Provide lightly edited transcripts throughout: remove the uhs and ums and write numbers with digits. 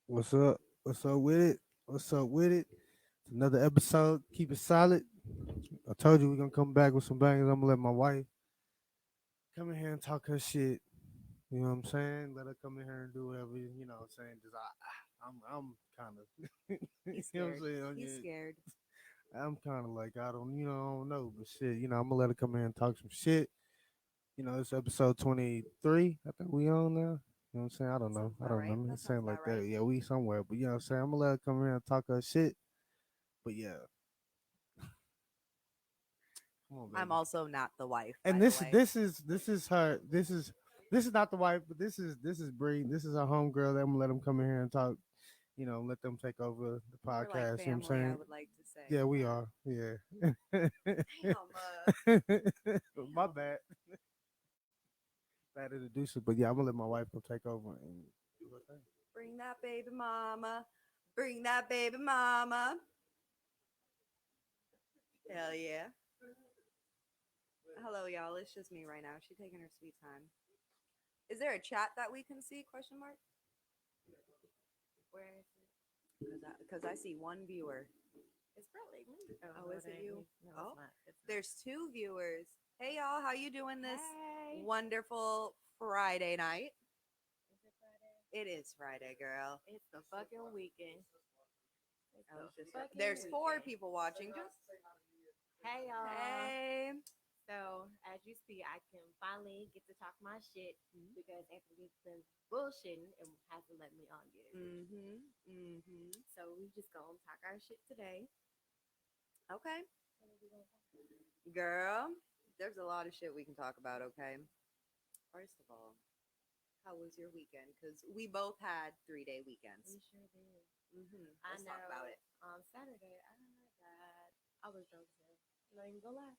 What's up? What's up with it? What's up with it? It's another episode. Keep it solid. I told you we're gonna come back with some bangers. I'm gonna let my wife come in here and talk her shit. You know what I'm saying? Let her come in here and do whatever. You know what I'm saying? Cause I'm kind of, He's you know what I'm scared. saying? He's scared. I'm kind of like I don't know, but shit. I'm gonna let her come in here and talk some shit. It's episode 23. I think we on now. You know what I'm saying? I don't know. Sounds I about don't right. remember. That It's sounds saying like about right. that. Yeah, we somewhere. But you know what I'm saying? I'm gonna let her come here and talk her shit. But yeah, come on, I'm baby. also not the wife, And by the way. this is her. This is not the wife, but this is Bree. This is our homegirl. That I'm gonna let them come in here and talk. Let them take over the More like podcast. You know what I'm family, I saying? would like to say. Yeah, we are. Yeah. Damn, My damn. bad. Bad introducer, but yeah, I'm gonna let my wife go take over and do her thing. Bring that baby mama. Bring that baby mama. Hell yeah. Hello, y'all. It's just me right now. She's taking her sweet time. Is there a chat that we can see? Question mark. Where is it? Because I see one viewer. It's probably me. Oh, No, is it it ain't you? me. No, Oh, it's not. It's not. there's two viewers. Hey, y'all. How you doing this Hey. wonderful Friday night? Is it Friday? It is Friday, girl. It's the fucking weekend. It's I the was just fucking there's four weekend. people watching. Just Hey y'all. hey. So as you see, I can finally get to talk my shit because Anthony's been bullshitting and hasn't let me on yet. Mhm. Mhm. So we just gonna talk our shit today. Okay, What are we gonna talk about? girl. There's a lot of shit we can talk about. Okay. First of all, how was your weekend? Because we both had 3 day weekends. We sure did. I Let's talk about know it. on Saturday, oh my god, I was drunk as hell. I'm not even gonna lie.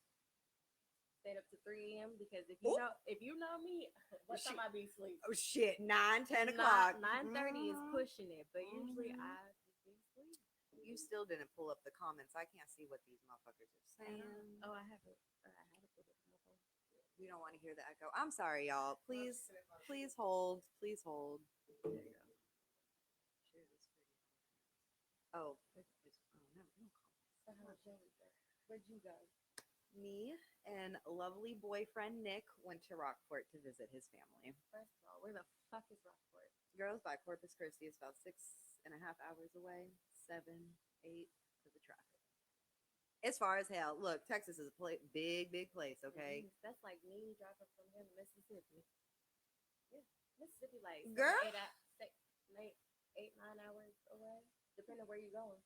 Stayed up to 3 a.m. because Oh, if you know me, what she, time I be asleep? oh shit, 9, 10 o'clock. Not 9:30 is Mhm. pushing it, but usually Mhm. I just be asleep. You still didn't pull up the comments. I can't see what these motherfuckers are I don't know. saying. Oh, I have it. I had to put it on my phone. We don't want to hear the echo. I'm sorry, y'all. Please, please hold. Please hold. There you go. Share this video. Oh, oh no, no So how was your weekend? Where'd you go? Me and lovely boyfriend Nick went to Rockport to visit his family. First of all, where the fuck is Rockport? Girls by Corpus Christi is about 6.5 hours away, 7, 8 because of traffic. It's far as hell. Look, Texas is a big, big place. Okay, That's like me driving from here to Mississippi. Yeah, Mississippi like girl. 8, 9 hours away, depending where you're going.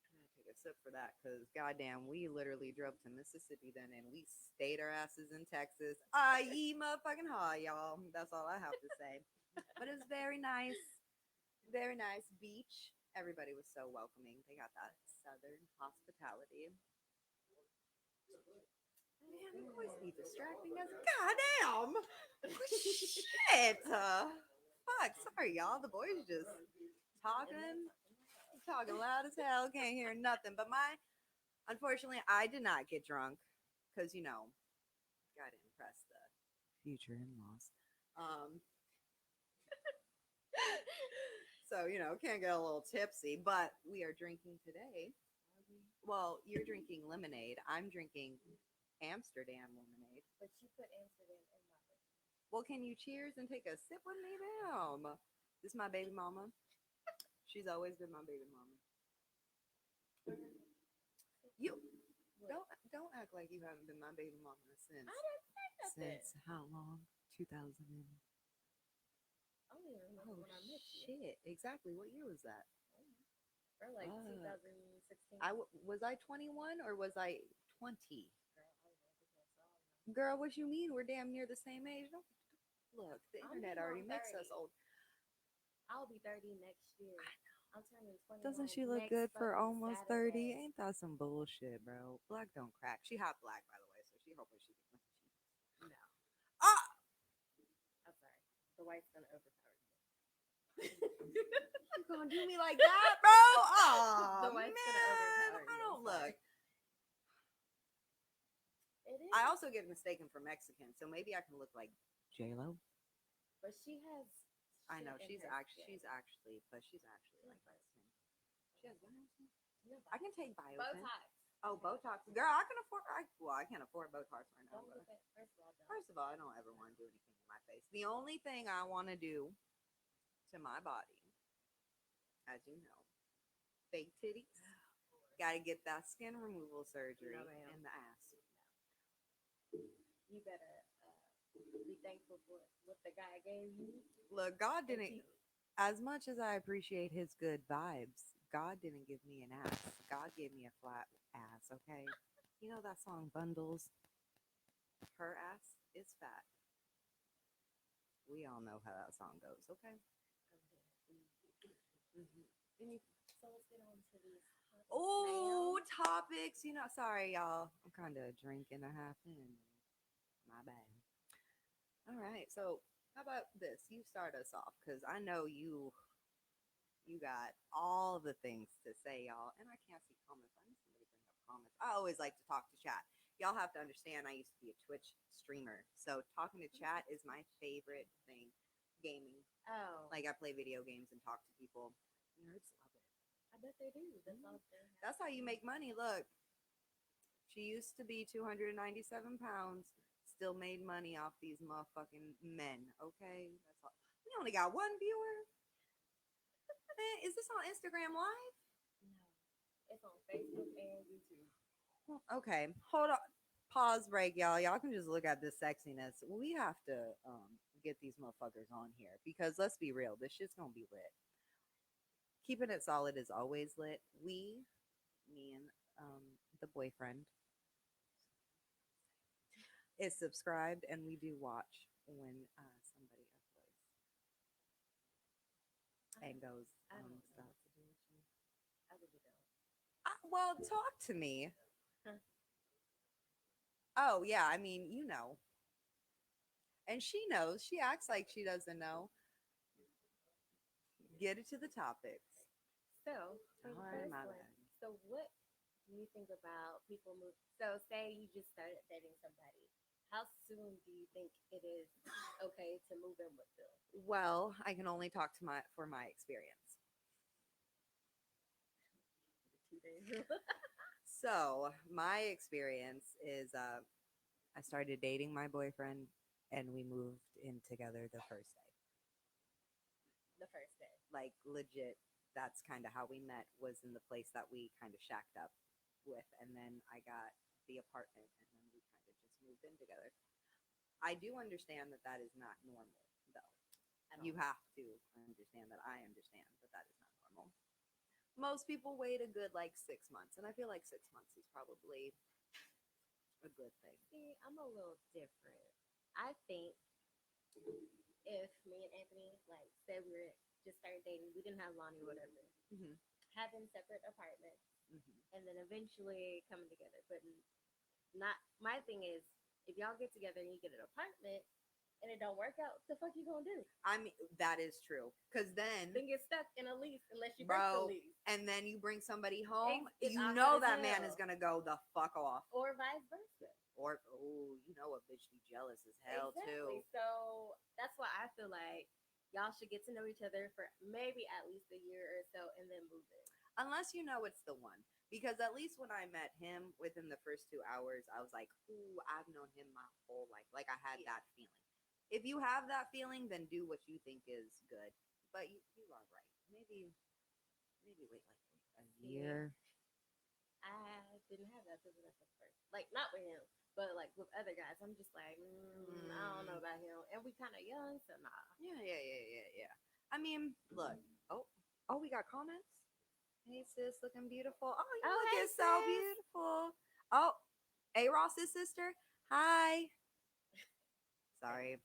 I gotta take a sip for that because goddamn, we literally drove to Mississippi then and we stayed our asses in Texas. Ah, ye motherfucking ha, y'all. That's all I have to say. But it was very nice. Very nice beach. Everybody was so welcoming. They got that southern hospitality. Man, the boys be distracting us. Goddamn! Shit! Fuck, sorry, y'all. The boys just talking, talking loud as hell. Can't hear nothing. But unfortunately, I did not get drunk because, gotta impress the future in laws. Um, so, can't get a little tipsy, but we are drinking today. Well, you're drinking lemonade. I'm drinking Amsterdam lemonade. But you put Amsterdam in my list. Well, can you cheers and take a sip with me, ma'am? This is my baby mama. She's always been my baby mama. You don't act like you haven't been my baby mama since I didn't say nothing. how long? 2000 and I don't even remember oh when I met you. shit! Exactly. What year was that? Or like Fuck. 2016. Was I 21 or was I 20? Girl, I don't know because I don't know. Girl, what you mean? We're damn near the same age. Don't look. The I internet mean, already I'm makes 30. us old. I'll be 30 next year. I'm turning Doesn't 21 she look next good for fucking almost 30? Saturday. Ain't that some bullshit, bro? Black don't crack. She hot black, by the way, so she hoping she can. No, Ah! I'm sorry. The white's gonna overpower you. You gonna do me like that, bro? Oh, The white's gonna man. overpower I you. I'm don't look. sorry. It I is, also get mistaken for Mexican, so maybe I can look like J-Lo. but she has I know in she's her actually skin. but she's actually like that skin. She has biotin. No, I can take biotin. Botox. Oh, Botox, girl, I can afford. I can't afford Botox right now. Don't But look at. First of all, don't. first of all, I don't ever want to do anything to my face. The only thing I want to do to my body, as you know, fake titties. Got to get that skin removal surgery No, ma'am. in the ass. You better be thankful for what the guy gave you. Look, God and didn't. keep it. As much as I appreciate His good vibes, God didn't give me an ass. God gave me a flat ass. Okay, you know that song Bundles. Her ass is fat. We all know how that song goes. Okay. Any, so let's get on to these. Oh, topics. You know, sorry, y'all. I'm kind of drinking a half in. My bad. All right. So, how about this? You start us off because I know you got all the things to say, y'all. And I can't see comments. I need somebody to bring up comments. I always like to talk to chat. Y'all have to understand I used to be a Twitch streamer. So talking to chat is my favorite thing. Gaming. Oh, Like I play video games and talk to people. Nerds love it. I bet they do. That's all. That's how you make money. Look. She used to be 297 pounds. Still made money off these motherfucking men. Okay? That's all. We only got one viewer. Man, is this on Instagram Live? No, it's on Facebook and YouTube. Okay, hold on. Pause break, y'all. Y'all can just look at this sexiness. We have to get these motherfuckers on here because let's be real, this shit's gonna be lit. Keeping it solid is always lit. Me and the boyfriend is subscribed, and we do watch when somebody uploads and goes I don't know stuff. what to do with you. I really don't. Well, talk to me. Huh. Oh yeah, I mean, you know. And she knows. She acts like she doesn't know. Get it to the topics. So for the All right, first my one, bad. so what do you think about people move? So say you just started dating somebody. How soon do you think it is okay to move in with them? Well, I can only talk to my experience. 2 days. So my experience is I started dating my boyfriend and we moved in together the first day. The first day. Like legit, that's kind of how we met, was in the place that we kind of shacked up with, and then I got the apartment and then we kind of just moved in together. I do understand that that is not normal though. You have to understand that I understand that that is not normal. Most people wait a good like 6 months, and I feel like 6 months is probably a good thing. See, I'm a little different. I think if me and Anthony, like, said we were just started dating, we didn't have Lonnie or whatever, Mm-hmm. having separate apartments, Mm-hmm. and then eventually coming together. But not my thing is, if y'all get together and you get an apartment and it don't work out, what the fuck you gonna do? I mean, that is true. Because then, Get stuck in a lease unless you break the bro, lease, and then you bring somebody home, It's you awkward know as that man hell. is gonna go the fuck off. or vice versa. Or, oh, you know a bitch be jealous as hell Exactly. too. So that's why I feel like y'all should get to know each other for maybe at least a year or so, and then move in. Unless you know it's the one. Because at least when I met him, within the first 2 hours, I was like, ooh, I've known him my whole life. Like I had that feeling. If you have that feeling, then do what you think is good. But you are right. Maybe wait like a year. I didn't have that feeling at the first. Like, not with him, but like with other guys. I'm just like, I don't know about him. And we kind of young, so nah. Yeah. I mean, look. Oh, we got comments. Hey sis, looking beautiful. Oh, you Oh, looking hey, so sis. beautiful. Oh, A Ross's sister. Hi. Sorry.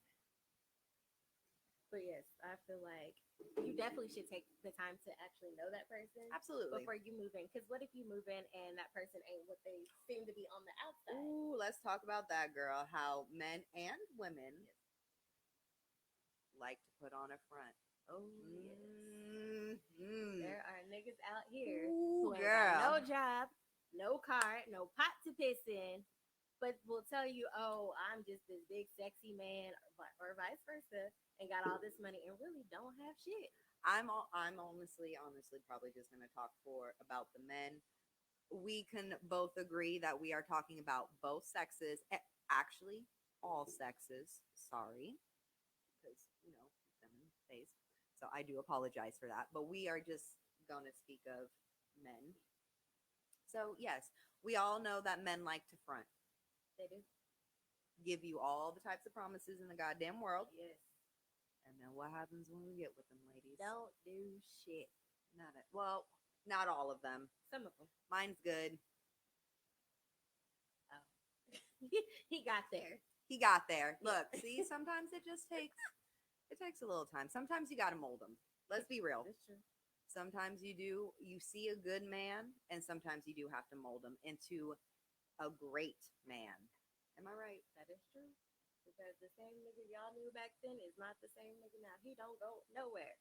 But yes, I feel like you definitely should take the time to actually know that person Absolutely. before you move in. Because what if you move in and that person ain't what they seem to be on the outside? Ooh, let's talk about that, girl. How men and women like to put on a front. Oh, yes. Mm-hmm. There are niggas out here Ooh, who ain't girl. got no job, no car, no pot to piss in, but will tell you, "Oh, I'm just this big sexy man," or vice versa, and got all this money and really don't have shit. I'm honestly probably just gonna talk for about the men. We can both agree that we are talking about both sexes. Actually, all sexes. Sorry, because feminine face. So I do apologize for that. But we are just gonna speak of men. So yes, we all know that men like to front, They do. give you all the types of promises in the goddamn world, Yes. and then what happens when we get with them, ladies? Don't do shit. Well, not all of them. Some of them. Mine's good. Oh. He got there. He got there. Look, see, sometimes it takes a little time. Sometimes you got to mold them. Let's be real. That's true. Sometimes you see a good man, and sometimes you do have to mold him into a great man. Am I right? That is true. Because the same nigga y'all knew back then is not the same nigga now. He don't go nowhere.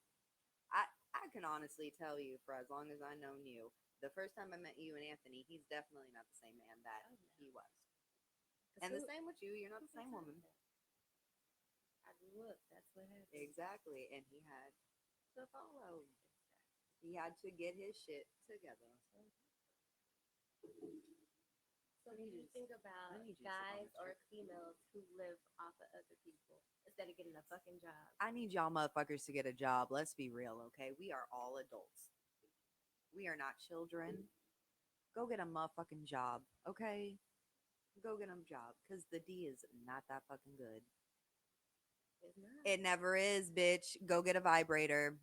I can honestly tell you, for as long as I've known you, the first time I met you and Anthony, he's definitely not the same man that Oh, no. he was. And the same with you. You're not the same woman. I look, that's what happened. Exactly. And he had to follow. He had to get his shit together. So do you think about I need you to sit on guys this or chair. females who live off of other people instead of getting a fucking job? I need y'all motherfuckers to get a job. Let's be real, okay? We are all adults. We are not children. Go get a motherfucking job, okay? Go get a job, because the D is not that fucking good. It's not. It never is, bitch. Go get a vibrator.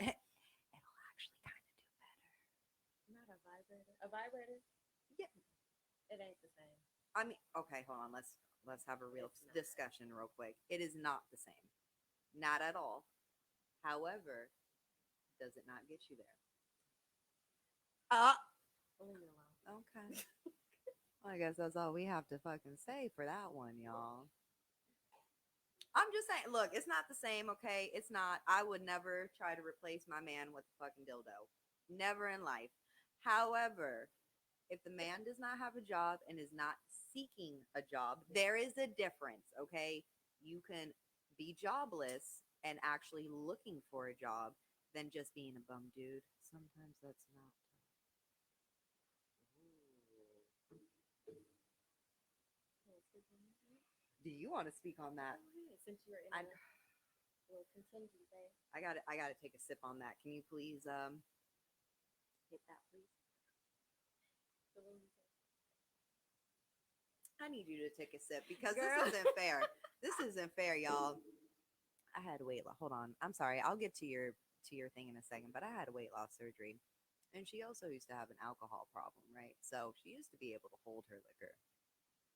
It'll actually kind of do better. Not a vibrator. A vibrator? Yeah. It ain't the same. I mean, okay, hold on. Let's have a real It's not. discussion real quick. It is not the same. Not at all. However, does it not get you there? Leave me alone. Okay. Well, I guess that's all we have to fucking say for that one, y'all. I'm just saying, look, it's not the same, okay? It's not. I would never try to replace my man with a fucking dildo. Never in life. However, if the man does not have a job and is not seeking a job, there is a difference, okay? You can be jobless and actually looking for a job than just being a bum dude. Sometimes that's not. Do you want to speak on that? Go ahead, since you're in I, a little contingency phase. I got to take a sip on that. Can you please hit that, please? So what do you say? I need you to take a sip because Girl. this isn't fair. This isn't fair, y'all. I had weight loss. Hold on. I'm sorry. I'll get to your thing in a second, but I had a weight loss surgery. And she also used to have an alcohol problem, right? So she used to be able to hold her liquor.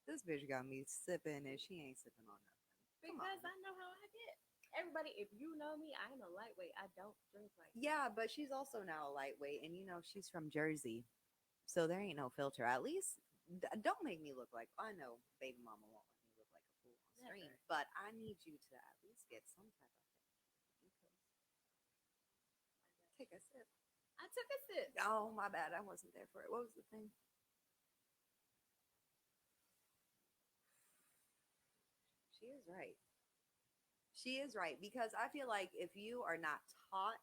This bitch got me sipping and she ain't sipping on nothing. Come Because on. I know how I get. Everybody, if you know me, I'm a lightweight. I don't drink like that. Yeah, but she's also now a lightweight, and she's from Jersey, so there ain't no filter. At least don't make me look like I know baby mama won't let me look like a fool on screen, Never. but I need you to at least get some type of thing. Take a sip. I took a sip. Oh, my bad. I wasn't there for it. What was the thing? She is right. She is right because I feel like if you are not taught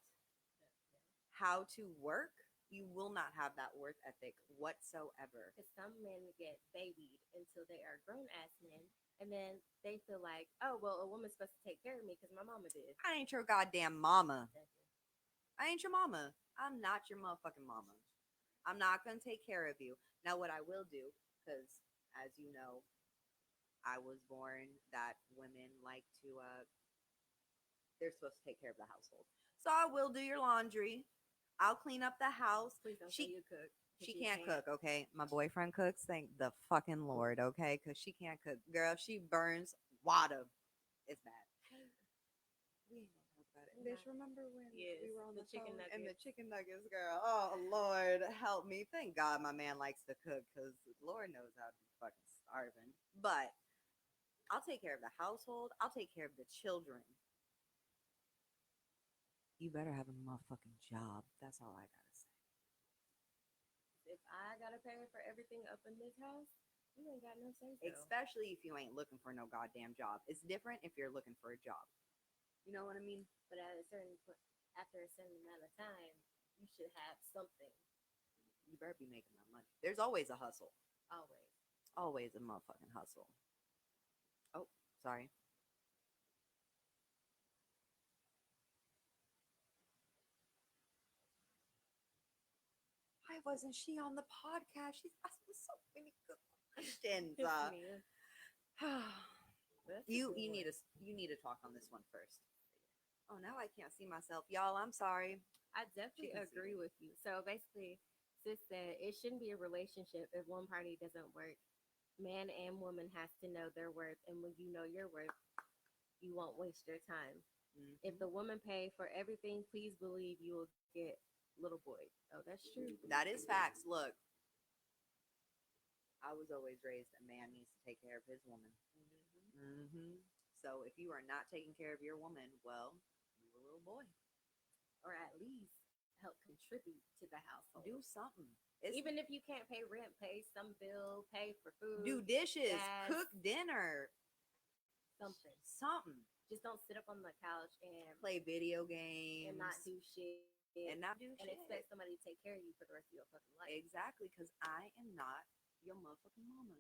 how to work, you will not have that work ethic whatsoever. Because some men get babied until they are grown ass men, and then they feel like, oh well, a woman's supposed to take care of me because my mama did. I ain't your goddamn mama. Thank you. I ain't your mama. I'm not your motherfucking mama. I'm not going to take care of you. Now, what I will do, because as you know, I was born that women like to, they're supposed to take care of the household. So I will do your laundry. I'll clean up the house. Please don't She- say you cook. 'cause She you can't cook, okay? My boyfriend cooks, thank the fucking Lord, okay? Because she can't cook. Girl, she burns water. It's bad. We ain't gonna talk about it. We're Bitch, remember when Yes, we were on the the chicken phone and the nuggets. chicken nuggets, girl? Oh, Lord, help me. Thank God my man likes to cook because Lord knows I'd be fucking starving. But I'll take care of the household. I'll take care of the children. You better have a motherfucking job. That's all I gotta say. If I gotta pay for everything up in this house, You ain't got no say so. Especially if you ain't looking for no goddamn job. It's different if you're looking for a job. You know what I mean? But at a certain point, after a certain amount of time, you should have something. You better be making that money. There's always a hustle. Always. Always a motherfucking hustle. Oh, sorry. Why wasn't she on the podcast? She's asking so many good questions. It's me. That's a you good you need one. to you need to talk on this one first. Oh, now I can't see myself, y'all. I'm sorry. I She definitely can see agree me. with you. So basically, sis said it shouldn't be a relationship if one party doesn't work. Man and woman has to know their worth, and when you know your worth, you won't waste your time. If Mhm. the woman pay for everything, please believe you will get little boy. Oh, that's true. That is facts. Look, I was always raised a man needs to take care of his woman. So if you are not taking care of your woman, well, you a little boy. Or at least help contribute to the household. Do something. It's, Even if you can't pay rent, pay some bill, pay for do food, dishes, gas, cook dinner, something. something. Just don't sit up on the couch Play video games and not do shit and not do and shit. expect somebody to take care of you for the rest of your fucking life. Exactly, because I am not your motherfucking mama.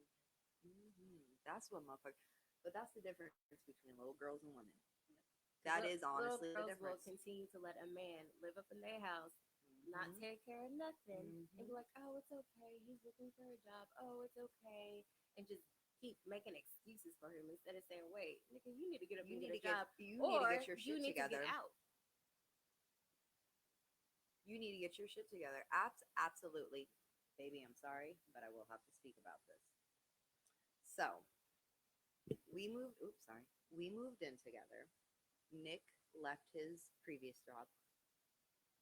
That's what motherfucker. But that's the difference between little girls and women. That is Little honestly the girls will difference. continue to let a man live up in their house, not Mhm. take care of nothing, and be Mhm. like, oh, it's okay. He's looking for a job. Oh, it's okay. And just keep making excuses for him instead of saying, wait, nigga, you need to get up You and need get to a job. need to Or get your you shit need to get together. out. You need to get your shit together. Absolutely. Baby, I'm sorry, but I will have to speak about this. So, we moved, oops, sorry. We moved in together. Nick left his previous job.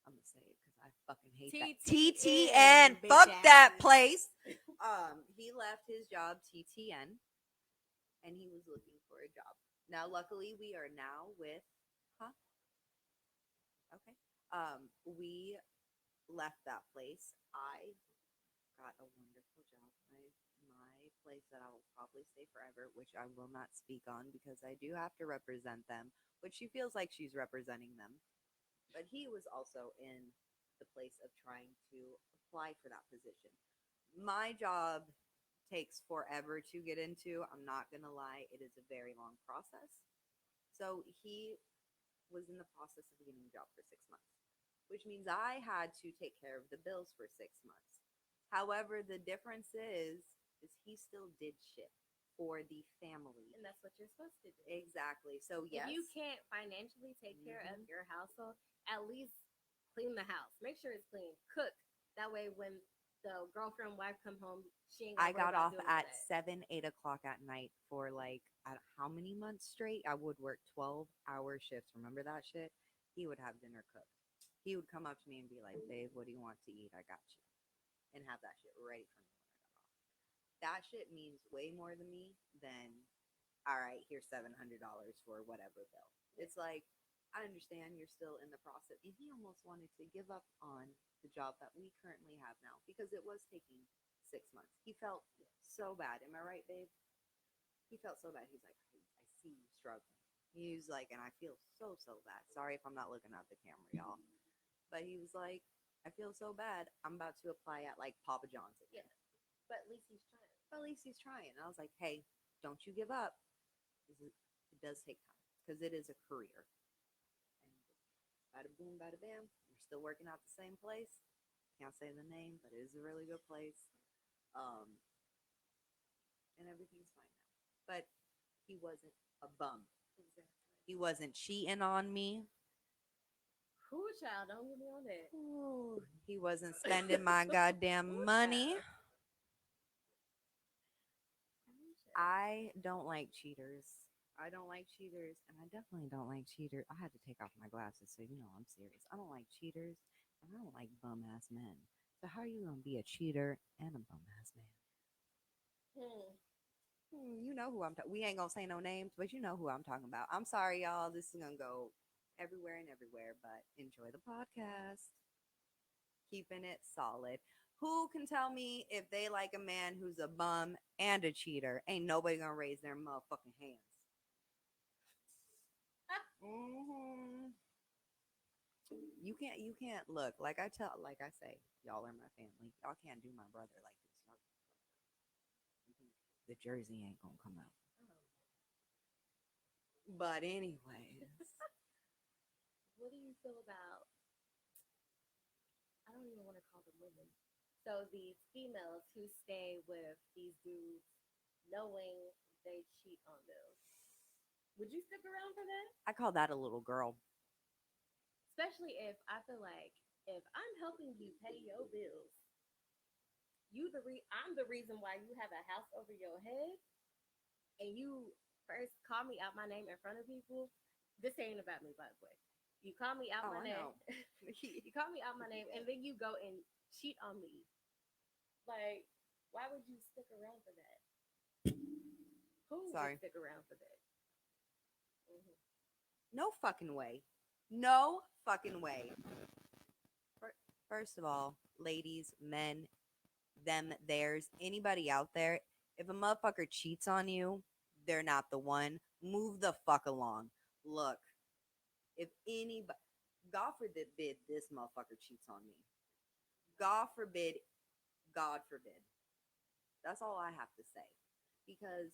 I'm gonna say it because I fucking hate that. TTN, bitch Fuck that ass. place. He left his job TTN, and he was looking for a job. Now, luckily, we are now with, huh? Okay. We left that place. I got a wonderful job. My place that I will probably stay forever, which I will not speak on because I do have to represent them, which she feels like she's representing them. But he was also in the place of trying to apply for that position. My job takes forever to get into. I'm not going to lie, it is a very long process. So he was in the process of getting a job for 6 months, which means I had to take care of the bills for 6 months. However, the difference is he still did shit for the family. And that's what you're supposed to do. Exactly. So yes, if you can't financially take care of your household, at least clean the house. Make sure it's clean. Cook. That way, when the girlfriend wife come home, she ain't I got to worry got about off doing at all that. 7, 8 o'clock at night for like how many months straight? I would work 12-hour shifts. Remember that shit? He would have dinner cooked. He would come up to me and be like, "Babe, what do you want to eat? I got you," and have that shit ready for me when I got off. That shit means way more to me than, all right, here's $700 for whatever bill. It's like, I understand you're still in the process. And he almost wanted to give up on the job that we currently have now because it was taking 6 months. He felt so bad. Am I right, babe? He felt so bad. He's like, I see you struggling. He was like, and I feel so bad. Sorry if I'm not looking at the camera, y'all. But he was like, I feel so bad. I'm about to apply at like Papa John's again. Yeah. But at least he's trying. But at least he's trying. And I was like, hey, don't you give up. It does take time because it is a career. And bada boom, bada bam, we're still working out the same place. Can't say the name, but it is a really good place. Um, and everything's fine now. But he wasn't a bum. Exactly. He wasn't cheating on me. Cool child, don't get me on that. Ooh, he wasn't spending my goddamn money. I don't like cheaters. I don't like cheaters, and I definitely don't like cheaters. I had to take off my glasses, so you know I'm serious. I don't like cheaters, and I don't like bum ass men. So how are you gonna be a cheater and a bum ass man? Hmm. You know who I'm talking. We ain't gonna say no names, but you know who I'm talking about. I'm sorry, y'all. This is gonna go everywhere and everywhere, but enjoy the podcast. Keeping it solid. Who can tell me if they like a man who's a bum and a cheater? Ain't nobody gonna raise their motherfucking hands. hmm You can't look like I say, y'all are my family. Y'all can't do my brother like this. The jersey ain't gonna come out. But anyways, What do you feel about? I don't even want to call them women. So these females who stay with these dudes, knowing they cheat on them. Would you stick around for that? I call that a little girl. Especially if I feel like if I'm helping you pay your bills, I'm the reason why you have a house over your head, and you first call me out my name in front of people. This ain't about me, by the way. You call me out Oh, my I name. know. You call me out my name, and then you go and cheat on me. Like, why would you stick around for that? Who Sorry. would stick around for that? Mm-hmm. No fucking way. No fucking way. First of all, ladies, men, them, theirs, anybody out there, if a motherfucker cheats on you, they're not the one. Move the fuck along. Look, if anybody, God forbid this motherfucker cheats on me. God forbid, God forbid. That's all I have to say. Because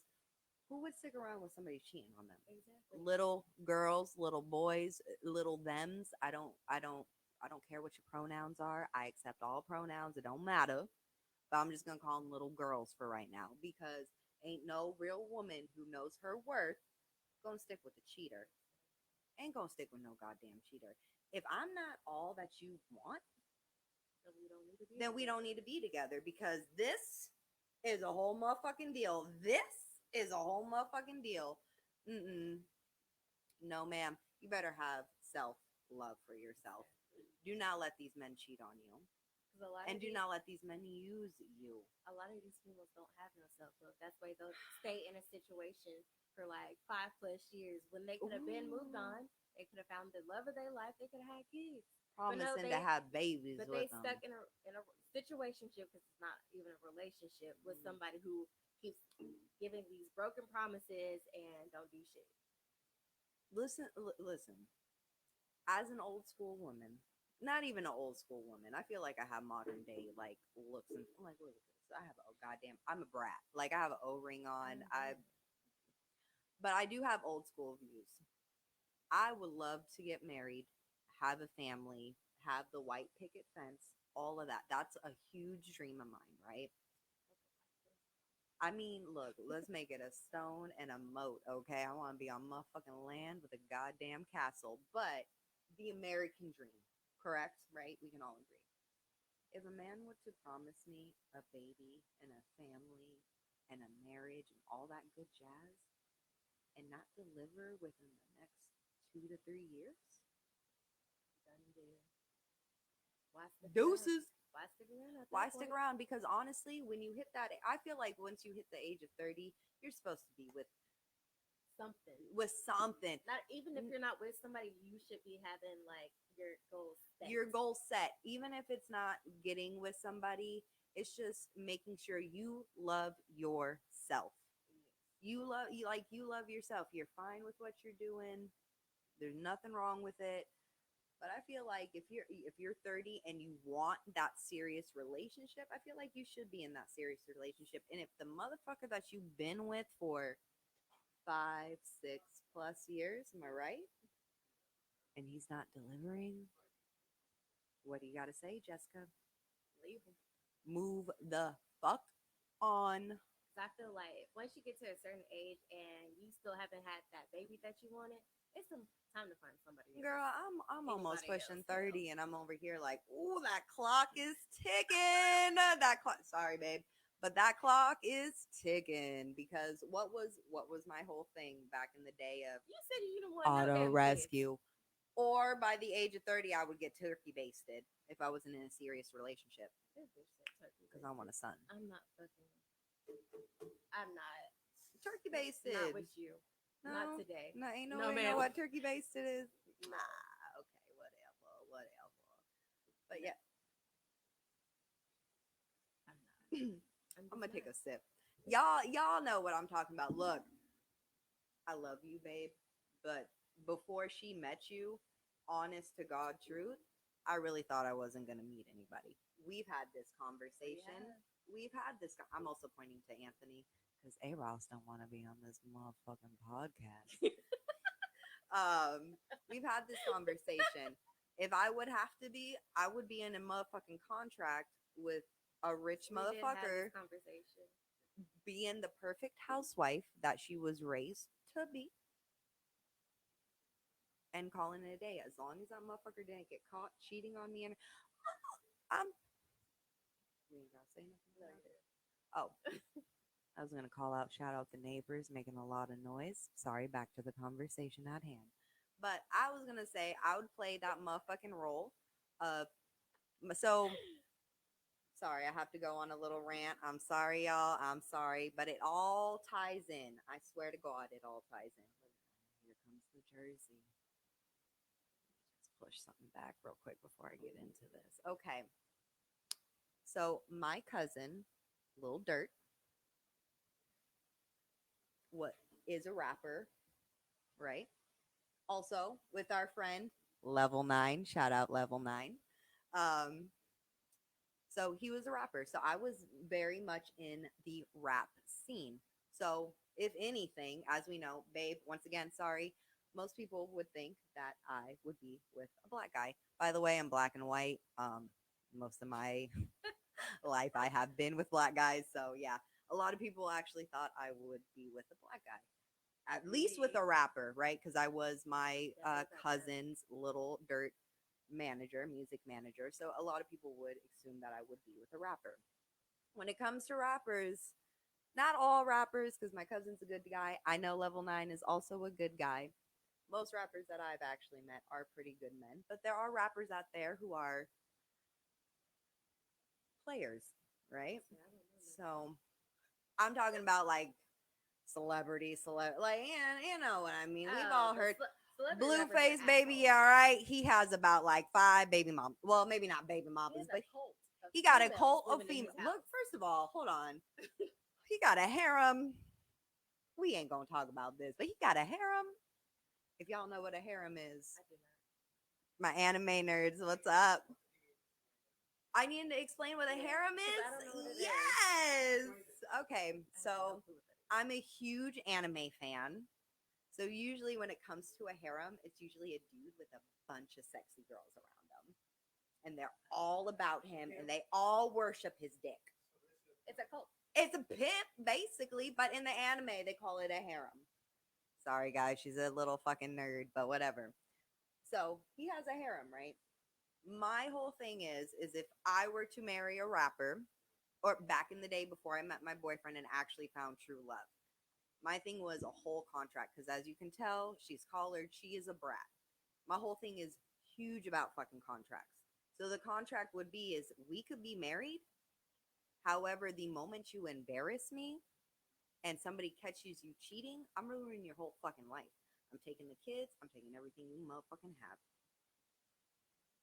who would stick around with somebody cheating on them? Exactly. Little girls, little boys, little thems. I don't care what your pronouns are. I accept all pronouns. It don't matter. But I'm just gonna call them little girls for right now because ain't no real woman who knows her worth gonna stick with a cheater. Ain't gonna stick with no goddamn cheater. If I'm not all that you want, So we don't need to be then we together. don't need to be together because this is a whole motherfucking deal. This is a whole motherfucking deal. Mm-mm. No, ma'am. You better have self love for yourself. Do not let these men cheat on you. Because And do not let these men use you. a lot of these females don't have no self love. That's why they'll stay in a situation for like 5+ years when they could have been moved Ooh. on. They could have found the love of their life. They could have had kids. Promising to they- have babies But with they them. stuck in a situationship because it's not even a relationship with somebody who keeps giving these broken promises and don't do shit. Listen. As an old school woman, not even an old school woman, I feel like I have modern day like looks and I'm like, look at this. I have a goddamn. I'm a brat. Like I have an O-ring on. But I do have old school views. I would love to get married, have a family, have the white picket fence, all of that. That's a huge dream of mine, right? I mean, look, let's make it a stone and a moat, okay? I want to be on motherfucking land with a goddamn castle, but the American dream, correct? Right? We can all agree. If a man were to promise me a baby and a family and a marriage and all that good jazz and not deliver within the next 2 to 3 years, Done deal. Why stick around? deuces. Why stick around? At that Why stick point? around? Because honestly, when you hit that, I feel like once you hit the age of 30, you're supposed to be Something. with something. Not even if you're not with somebody, you should be having like your goals set. Your goal set, even if it's not getting with somebody, it's just making sure you love yourself. You love yourself. You're fine with what you're doing. There's nothing wrong with it. But I feel like if you're 30 and you want that serious relationship, I feel like you should be in that serious relationship. And if the motherfucker that you've been with for 5, 6+ years, am I right? And he's not delivering, what do you got to say, Jessica? Leave them. Move the fuck on. So I feel like once you get to a certain age and you still haven't had that baby that you wanted, it's some time to find somebody else. Girl, I'm almost Anybody pushing else, 30 and I'm over here like, ooh, that clock is ticking. That clock, sorry, babe, but that clock is ticking because what was my whole thing back in the day of You said you didn't want no auto damn rescue? Or by the age of 30, I would get turkey basted if I wasn't in a serious relationship kids. because I want a son. I'm not fucking. I'm not. Turkey basted. Not with you. No, Not today. no, ain't No, nobody ma'am. know what turkey basted is. Nah, okay, whatever. But yeah, I'm gonna take a sip. Y'all know what I'm talking about. Look, I love you, babe, but before she met you, honest to God truth, I really thought I wasn't gonna meet anybody. We've had this conversation. We've had this. I'm also pointing to Anthony because A Ross don't want to be on this motherfucking podcast. We've had this conversation. If I would have to be, I would be in a motherfucking contract with a rich We did have motherfucker this conversation. being the perfect housewife that she was raised to be and calling it a day. As long as that motherfucker didn't get caught cheating on me and I'm you ain't gotta say nothing about it. Oh, I was gonna call out shout out the neighbors making a lot of noise. Sorry, back to the conversation at hand. But I was gonna say I would play that motherfucking role. So sorry, I have to go on a little rant. I'm sorry, y'all. I'm sorry, but it all ties in. I swear to God, it all ties in. Here comes the Jersey. Just push something back real quick before I get into this. Okay. So my cousin, Lil Dirt, what is a rapper, right? Also with our friend Level 9, shout out Level 9. Um, so he was a rapper. So I was very much in the rap scene. So if anything, as we know, babe, once again, sorry, most people would think that I would be with a black guy. By the way, I'm black and white. Most of my life I have been with black guys. So yeah, a lot of people actually thought I would be with a black guy. At least with a rapper, right? Because I was my cousin's little dirt manager, music manager. So a lot of people would assume that I would be with a rapper. When it comes to rappers, not all rappers, because my cousin's a good guy. I know Level 9 is also a good guy. Most rappers that I've actually met are pretty good men, but there are rappers out there who are players, right? So I'm talking about like like yeah, you know what I mean. We've all heard Blueface baby, all right. He has about like 5 baby mom. Well, maybe not baby mamas, but he got a cult of female. Look, first of all, hold on. He got a harem. We ain't gonna talk about this, but he got a harem. If y'all know what a harem is, my anime nerds, what's up? I need to explain what a harem is. Yes. Okay, so I'm a huge anime fan. So usually when it comes to a harem, it's usually a dude with a bunch of sexy girls around him. And they're all about him and they all worship his dick. It's a cult. It's a pimp, basically, but in the anime they call it a harem. Sorry guys, she's a little fucking nerd, but whatever. So he has a harem, right? My whole thing is if I were to marry a rapper, or back in the day before I met my boyfriend and actually found true love, my thing was a whole contract because as you can tell, she's collared, she is a brat. My whole thing is huge about fucking contracts. So the contract would be is we could be married. However, the moment you embarrass me and somebody catches you cheating, I'm ruining your whole fucking life. I'm taking the kids, I'm taking everything you motherfucking have.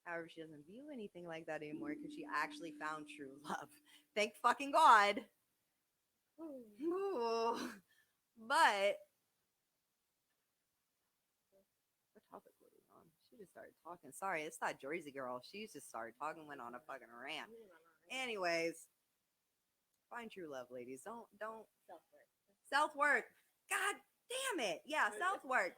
However, she doesn't view anything like that anymore because she actually found true love. Thank fucking God. Ooh. But what topic were we on? She just started talking. Sorry, it's that Jersey girl. She just started talking, went on a fucking rant. Anyways, find true love, ladies. Don't self-worth. God damn it. Yeah, self-worth.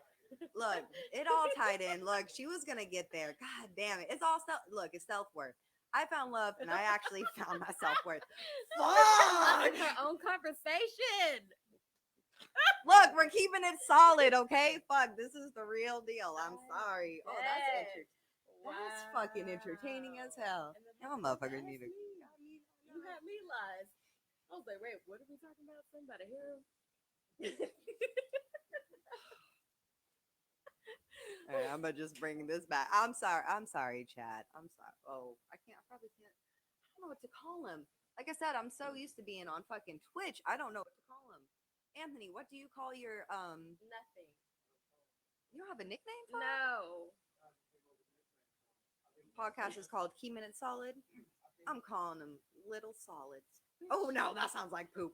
Look, it all tied in. Look, she was gonna get there. God damn it. It's all look, it's self-worth. I found love and I actually found my self-worth. Fuck! Her own conversation. Look, we're keeping it solid, okay? Fuck, this is the real deal. I'm sorry. Oh, that's fucking entertaining as hell. Y'all motherfuckers need to. You had me lies. I was like, wait, what are we talking about? Something about a hero? All right, I'm gonna just bring this back. I'm sorry, Chad. I'm sorry. Oh, I probably can't. I don't know what to call him. Like I said, I'm so used to being on fucking Twitch. I don't know what to call him. Anthony, what do you call your Nothing. You don't have a nickname for him? No. Podcast is called Keeping It Solid. I'm calling him Little Solids. Oh no, that sounds like poop.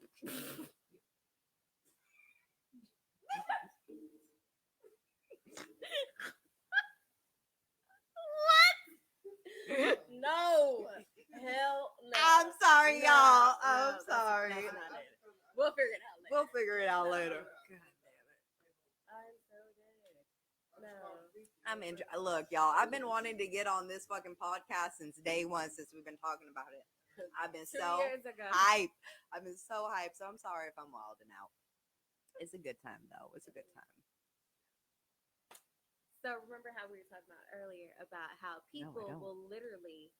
No. Hell no. I'm sorry, No, y'all. no, I'm sorry. That's not it. We'll figure it out later. We'll figure it out later. I'm so good. No. I'm Look, y'all. I've been wanting to get on this fucking podcast since day one, since we've been talking about it. I've been 2 so years ago. hyped. I've been so hyped. So I'm sorry if I'm wilding out. It's a good time though. It's a good time. So remember how we were talking about earlier about how people don't. will literally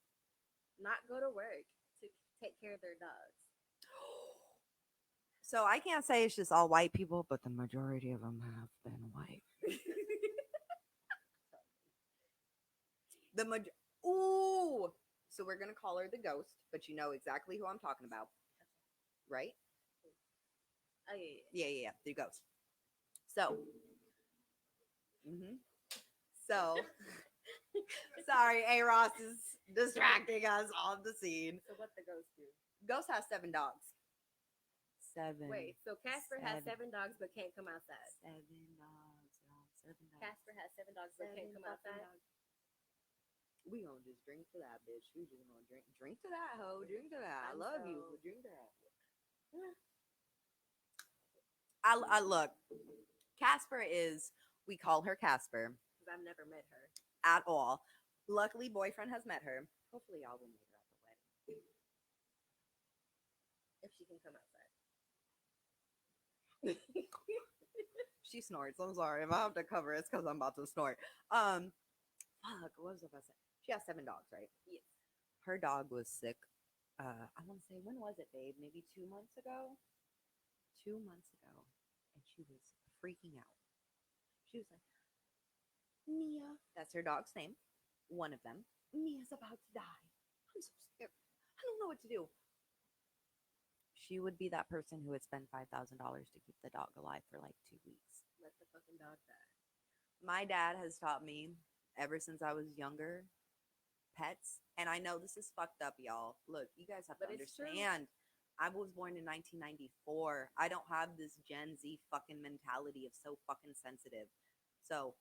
not go to work to take care of their dogs. So I can't say it's just all white people, but the majority of them have been white. Ooh. So we're gonna call her the ghost, but you know exactly who I'm talking about, right? Oh yeah. Yeah. The ghost. So. So. Sorry, A Ross is distracting us on the scene. So what the ghost do? Ghost has 7 dogs. 7. Wait, so Casper has 7 dogs but can't come outside. 7 dogs, y'all. 7 dogs. Casper has 7 dogs but can't come outside. Dogs. We gonna just drink to that, bitch. We just gonna drink to that, hoe. Drink to that. I love you. Drink to that. I look. Casper is. We call her Casper. Because I've never met her at all. Luckily, boyfriend has met her. Hopefully, y'all will meet her at the wedding. if she can come outside. She snorts. I'm sorry. If I have to cover it, it's because I'm about to snort. Fuck. What was I about to say? She has 7 dogs, right? Yes. Her dog was sick. I want to say, when was it, babe? Maybe 2 months ago? 2 months ago. And she was freaking out. She was like, Mia. That's her dog's name. One of them. Mia's about to die. I'm so scared. I don't know what to do. She would be that person who would spend $5,000 to keep the dog alive for like 2 weeks. Let the fucking dog die. My dad has taught me ever since I was younger, pets, and I know this is fucked up, y'all. Look, you guys have to understand. I was born in 1994. I don't have this Gen Z fucking mentality of so fucking sensitive. So,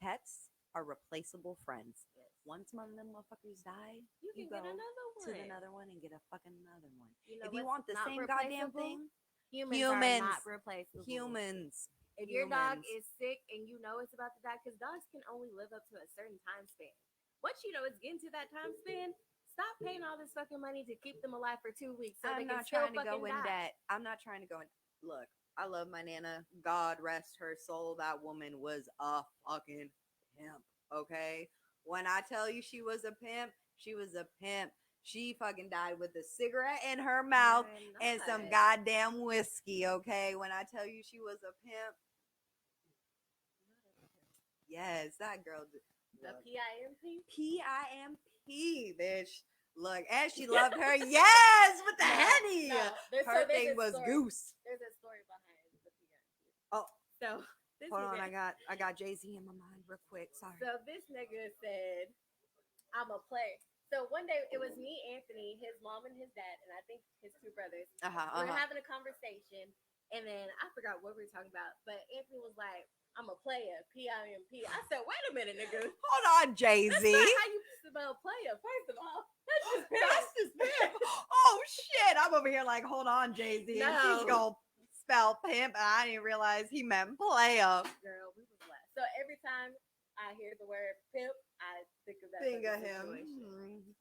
pets are replaceable friends. Yes. Once one of them motherfuckers die, you can go get another one. to another one and get a fucking another one. You know if you want the same goddamn thing, humans are not replaceable. Humans. If your dog is sick and you know it's about to die, because dogs can only live up to a certain time span. Once you know it's getting to that time span, stop paying all this fucking money to keep them alive for 2 weeks. So I'm they not can trying to go in die. debt. I'm not trying to go in. Look, I love my Nana. God rest her soul. That woman was a fucking pimp. Okay? When I tell you she was a pimp, she was a pimp. She fucking died with a cigarette in her mouth and some goddamn whiskey, okay? When I tell you she was a pimp. Yes, that girl. The PIMP? PIMP, bitch. Look, and she loved her. Yes, with the Henny. Her thing was goose. There's a story behind the PIMP. Oh, so hold on, I got Jay-Z in my mind real quick. Sorry. So this nigga said, "I'm a player." So one day it was me, Anthony, his mom, and his dad, and I think his 2 brothers. We were having a conversation, and then I forgot what we were talking about. But Anthony was like, "I'm a player, PIMP." I said, "Wait a minute, nigga. Hold on, Jay-Z. That's not how you spell player. First of all, that's just pimp. Oh shit! I'm over here like, hold on, Jay-Z. No. She's gonna spell pimp, and I didn't realize he meant player. Girl, we was last. So every time I hear the word pimp, I think of that. Think of him.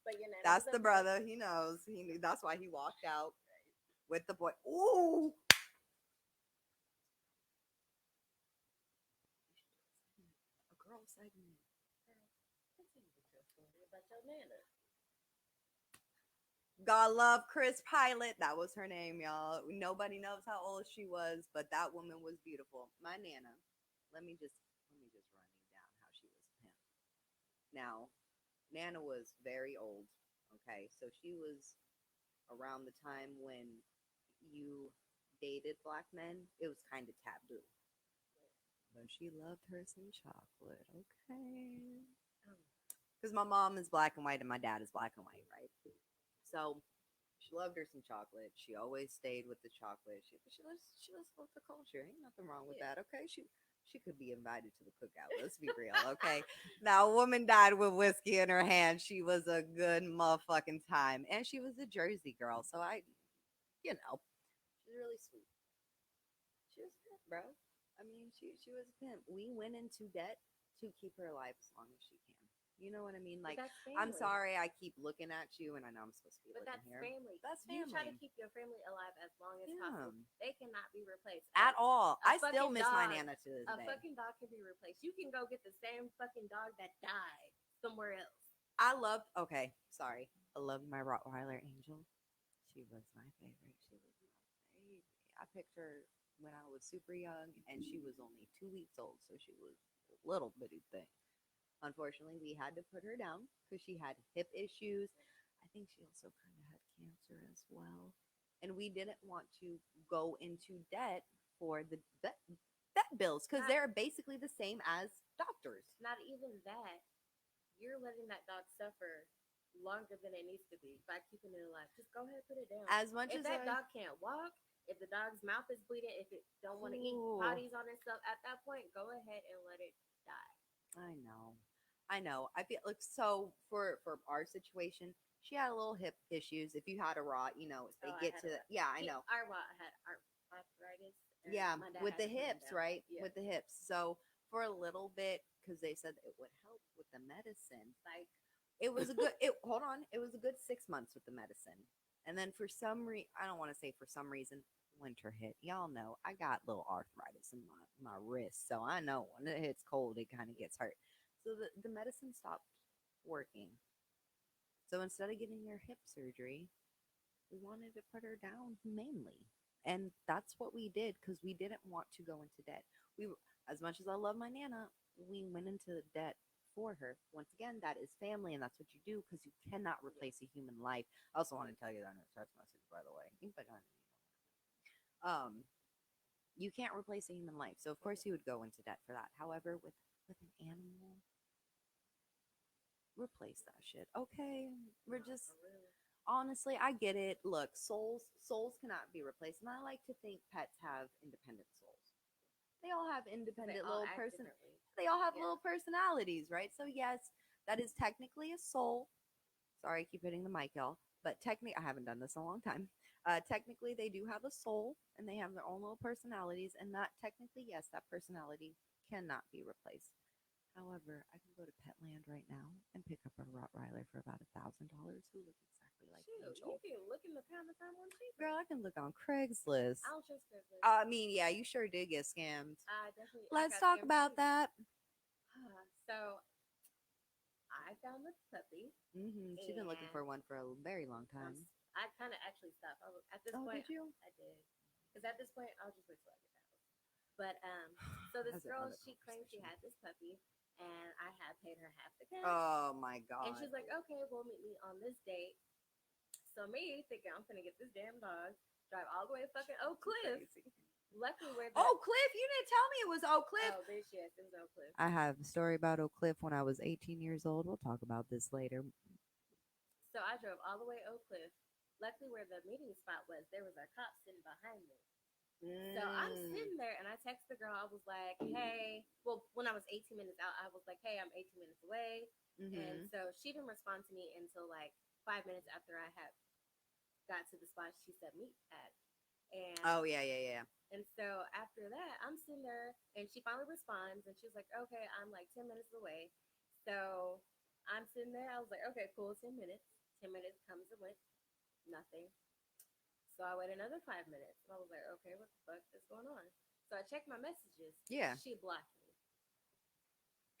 But you know, that's the brother. He knows. He knew. That's why he walked out with the boy. Ooh. A girl segment. About your nana. God love Chris Pilot. That was her name, y'all. Nobody knows how old she was, but that woman was beautiful. My Nana. Let me just run you down how she was a pimp. Now, Nana was very old. Okay, so she was around the time when you dated black men. It was kind of taboo. But she loved her some chocolate. Okay. Because my mom is black and white and my dad is black and white, right? So She loved her some chocolate. She always stayed with the chocolate. She was with the culture. Ain't nothing wrong with Yeah. that. Okay, she could be invited to the cookout. Let's be real. Okay, now a woman died with whiskey in her hand. She was a good motherfucking time, and she was a Jersey girl. So she's really sweet. She was a pimp, bro. I mean, she was a pimp. We went into debt to keep her alive as long as she can. You know what I mean? But Like, that's I'm family. sorry, I keep looking at you, and I know I'm supposed to be But looking that's here. family. That's You try to family. keep your family alive as long as Yeah. possible. They cannot be replaced. At all. A I still fucking miss my dog. Nana to this A day. fucking dog can be replaced. You can go get the same fucking dog that died somewhere else. I loved, okay, sorry. I loved my Rottweiler Angel. She was my favorite. She was my baby. I picked her when I was super young, and she was only 2 weeks old, so she was a little bitty thing. Unfortunately, we had to put her down because she had hip issues. I think she also kind of had cancer as well. And we didn't want to go into debt for the vet bills because Not they're basically the same as doctors. not even that. You're letting that dog suffer longer than it needs to be by keeping it alive. Just go ahead and put it down. As much If as that I, dog can't walk, if the dog's mouth is bleeding, if it don't want to eat Ooh, potties on itself, at that point, go ahead and let it die. I know, I know. I feel like so for our situation, she had a little hip issues. If you had a rot, if Oh, they I get had to, a yeah, I know. had arthritis, and Yeah, my dad with had the to put him hips, down. right? Yeah, With the hips. So for a little bit, because they said it would help with the medicine. like It was a good. It hold on. It was a good 6 months with the medicine, and then for some I don't want to say for some reason, winter hit. Y'all know I got little arthritis in my wrist, so I know when it hits cold, it kind of gets hurt. So the medicine stopped working. So instead of getting her hip surgery, we wanted to put her down humanely. And that's what we did because we didn't want to go into debt. As much as I love my Nana, we went into debt for her. Once again, that is family, and that's what you do because you cannot replace a human life. I also want to tell you that in a text message, by the way. You can't replace a human life, so of course you would go into debt for that. However, with an animal, replace that shit. Okay, we're nah, just for real. honestly, I get it. Look, souls cannot be replaced, and I like to think pets have independent souls. They all have Because they independent all little act person. differently. They all have Yeah. little personalities, right? So yes, that is technically a soul. Sorry, I keep hitting the mic, y'all. But technically, I haven't done this in a long time. Technically, they do have a soul, and they have their own little personalities, and that technically, yes, that personality cannot be replaced. However, I can go to Petland right now and pick up a Rottweiler for about $1,000 who look exactly like Shoot, you Angel. can look in the pound to find one cheaper. Girl, I can look on Craigslist. I don't trust Craigslist. I mean, yeah, you sure did get scammed. I Let's got talk scammed about too. that. So I found the puppy, She's been looking and for one for a very long time. I kind of actually stopped. At this Oh, point, did you? I did, because at this point, I'll just wait till I get the house. But so this That's girl, another she claimed she conversation. had this puppy, and I had paid her half the cash, Oh my and god. she's like, "Okay, we'll meet me on this date." So me thinking I'm gonna get this damn dog, drive all the way to fucking Oak Cliff. Crazy. Luckily, where the Oak Cliff? You didn't tell me it was Oak Cliff. oh bitch, yes, it was Oak Cliff. I have a story about Oak Cliff when I was 18 years old. We'll talk about this later. So I drove all the way to Oak Cliff. Luckily, where the meeting spot was, there was a cop sitting behind me. So I'm Mm. sitting there and I text the girl. I was like, "Hey," well, when I was 18 minutes out, I was like, "Hey, I'm 18 minutes away." And Mm-hmm. so she didn't respond to me until like 5 minutes after I had got to the spot she said meet at. And Oh yeah, yeah, yeah. and so after that, I'm sitting there and she finally responds and she was like, "Okay, I'm like 10 minutes away." So I'm sitting there. I was like, "Okay, cool, 10 minutes." 10 minutes comes and went, nothing. So I waited another 5 minutes. And I was like, "Okay, what the fuck is going on?" So I checked my messages. Yeah. She blocked me.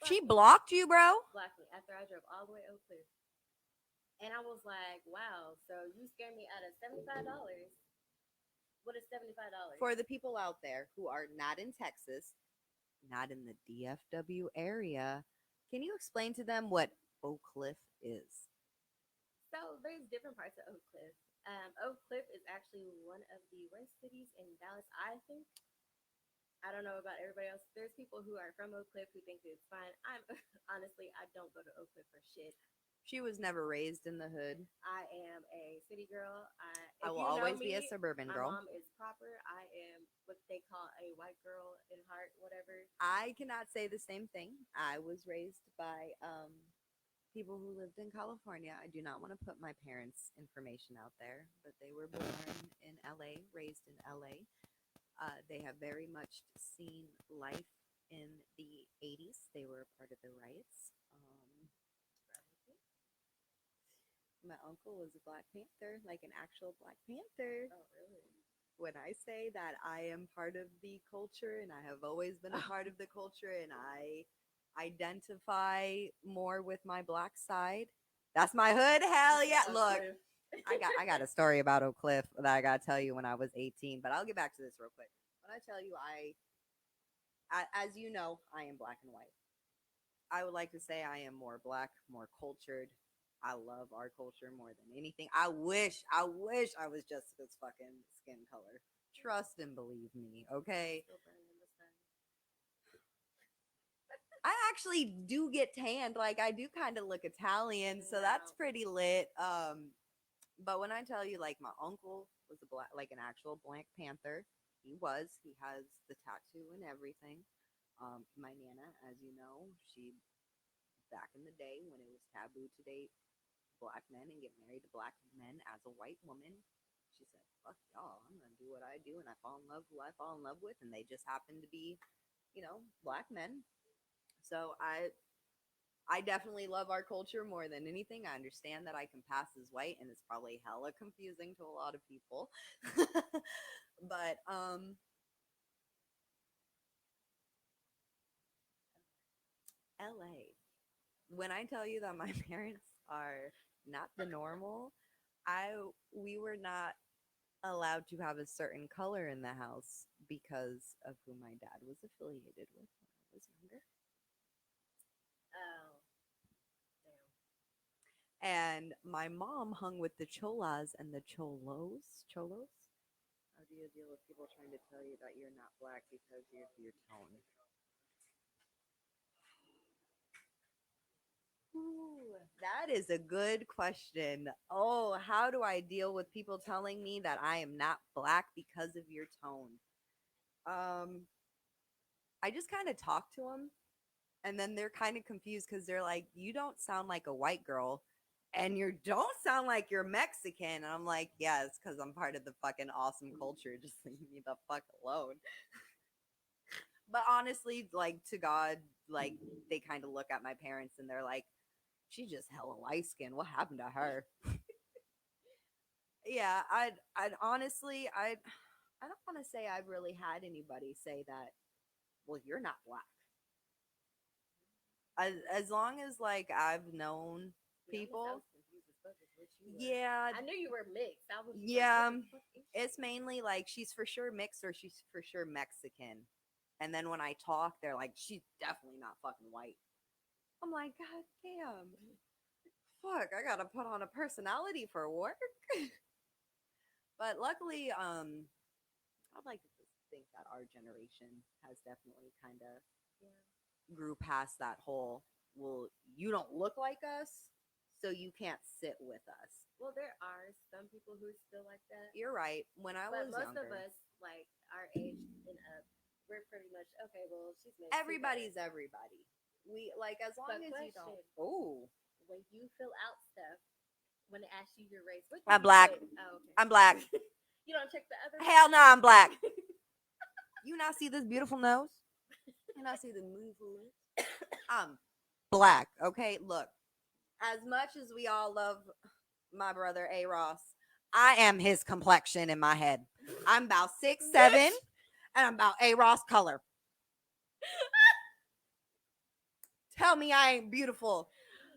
She Blocked me. blocked you, bro? Blocked me after I drove all the way Oak Cliff. And I was like, "Wow, so you scared me out of $75. What is $75?" For the people out there who are not in Texas, not in the DFW area, can you explain to them what Oak Cliff is? So there's different parts of Oak Cliff. Oak Cliff is actually one of the worst cities in Dallas, I think. I don't know about everybody else. There's people who are from Oak Cliff who think that it's fine. I'm honestly, I don't go to Oak Cliff for shit. She was never raised in the hood. I am a city girl. I If will you know always be a me, suburban my girl. mom is proper. I am what they call a white girl in heart, whatever. I cannot say the same thing. I was raised by people who lived in California. I do not want to put my parents' information out there, but they were born in LA, raised in LA. They have very much seen life in the 80s. They were a part of the riots. My uncle was a Black Panther, like an actual Black Panther. Oh, really? When I say that I am part of the culture and I have always been a part of the culture and I identify more with my Black side, that's my hood. Hell yeah. Oh, Look, Cliff. I got a story about Oak Cliff that I gotta tell you when I was 18, but I'll get back to this real quick. When I tell you as you know, I am Black and white. I would like to say I am more Black, more cultured. I love our culture more than anything. I wish I was Jessica's fucking skin color. Trust and believe me, okay? Still burning in the sun. I actually do get tanned. Like I do kind of look Italian, so that's Wow. pretty lit. But when I tell you, like my uncle was a black, like an actual Black Panther. He was. He has the tattoo and everything. My nana, as you know, she back in the day when it was taboo to date Black men and get married to Black men as a white woman, she said, "Fuck y'all, I'm gonna do what I do," and I fall in love who I fall in love with, and they just happen to be, Black men. So I definitely love our culture more than anything. I understand that I can pass as white, and it's probably hella confusing to a lot of people. But LA. When I tell you that my parents are not the normal, I we were not allowed to have a certain color in the house because of who my dad was affiliated with when I was younger. Oh, damn. And my mom hung with the cholas and the cholos. Cholos? How do you deal with people trying to tell you that you're not Black because of your tone? Ooh, that is a good question. Oh, how do I deal with people telling me that I am not Black because of your tone? Um, I just kind of talk to them, and then they're kind of confused because they're like, "You don't sound like a white girl, and you don't sound like you're Mexican." And I'm like, "Yeah, it's because I'm part of the fucking awesome culture. Just leave me the fuck alone." But honestly, like to God, like they kind of look at my parents and they're like, "She's just hella light skin. What happened to her?" Yeah, I'd honestly, I don't want to say I've really had anybody say that. Well, you're not Black. As long as like I've known To be honest, I people, was confused as fuck with what you were. yeah, I knew you were mixed. I was just like, yeah, what the fuck is she? it's mainly like she's for sure mixed or she's for sure Mexican. And then when I talk, they're like, she's definitely not fucking white. I'm like, God damn, fuck, I gotta put on a personality for work. But luckily, I'd like to just think that our generation has definitely kind of Yeah. grew past that whole, well, you don't look like us, so you can't sit with us. Well, there are some people who are still like that, You're right. When I but was most of younger, us, like our age and up, we're pretty much okay. Well, she's mixed. everybody's everybody. We like as long But as you don't. question: Oh, when you fill out stuff, when they ask you your race, what do I'm you Black. put? Oh, okay. I'm Black. You don't check the other. Hell no, I'm Black. You not see this beautiful nose? You not see the beautiful lips? I'm Black. Okay, look. As much as we all love my brother A Ross, I am his complexion in my head. I'm about 6'7", and I'm about A Ross color. Tell me I ain't beautiful.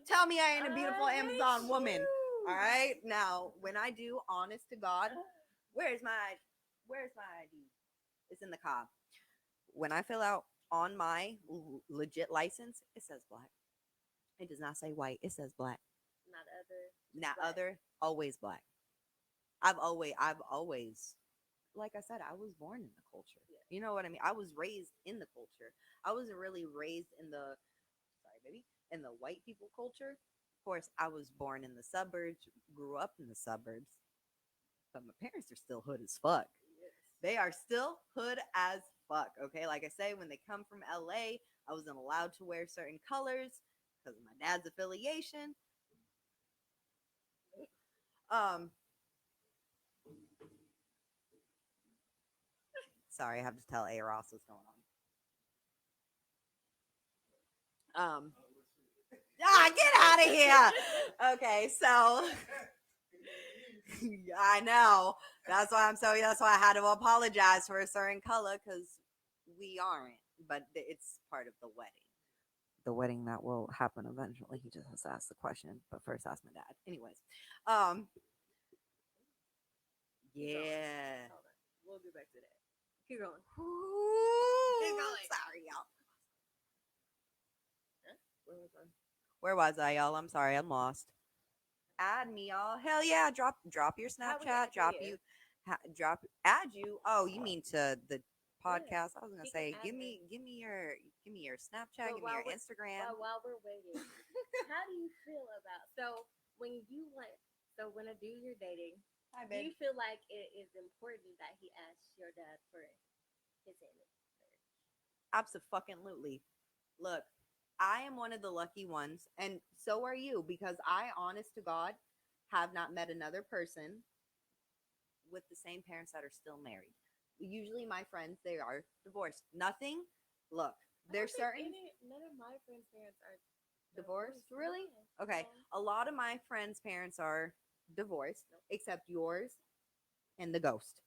Tell me I ain't a beautiful I Amazon hate woman. you. All right. Now, when I do, honest to God, where's my ID? It's in the car. When I fill out on my legit license, it says Black. It does not say white. It says Black. Not other. Not Black. other. Always Black. I've always, like I said, I was born in the culture. Yeah. You know what I mean? I was raised in the culture. I wasn't really raised in the, sorry, baby, in the white people culture. Of course, I was born in the suburbs, grew up in the suburbs, but my parents are still hood as fuck. They are still hood as fuck. Okay, like I say, when they come from LA, I wasn't allowed to wear certain colors because of my dad's affiliation. Um, sorry, I have to tell A. Ross what's going on. Get out of here. Okay, so I know that's why I had to apologize for a certain color because we aren't, but it's part of the wedding. The wedding that will happen eventually. He just has to ask the question, but first ask my dad. Anyways, um, yeah. We'll get back to that. Keep going. Ooh, going. sorry, y'all. Huh? Where was I? Where was I, y'all? I'm sorry, I'm lost. Add me, y'all. Hell yeah! Drop your How we Snapchat. add you? Add you. Oh, you mean to the podcast? I was gonna He can say, add me. give me your Snapchat, But give me your Instagram. while we're waiting, how do you feel about when a dude you're dating, Hi, do you feel like it is important that he asks your dad for his hand in marriage? Absolutely. Look, I am one of the lucky ones, and so are you, because I, honest to God, have not met another person with the same parents that are still married. Usually, my friends, they are divorced. Nothing. Look, there's certain None of my friends' parents are divorced. Really? No, Okay. no. A lot of my friends' parents are divorced, except yours and the ghost,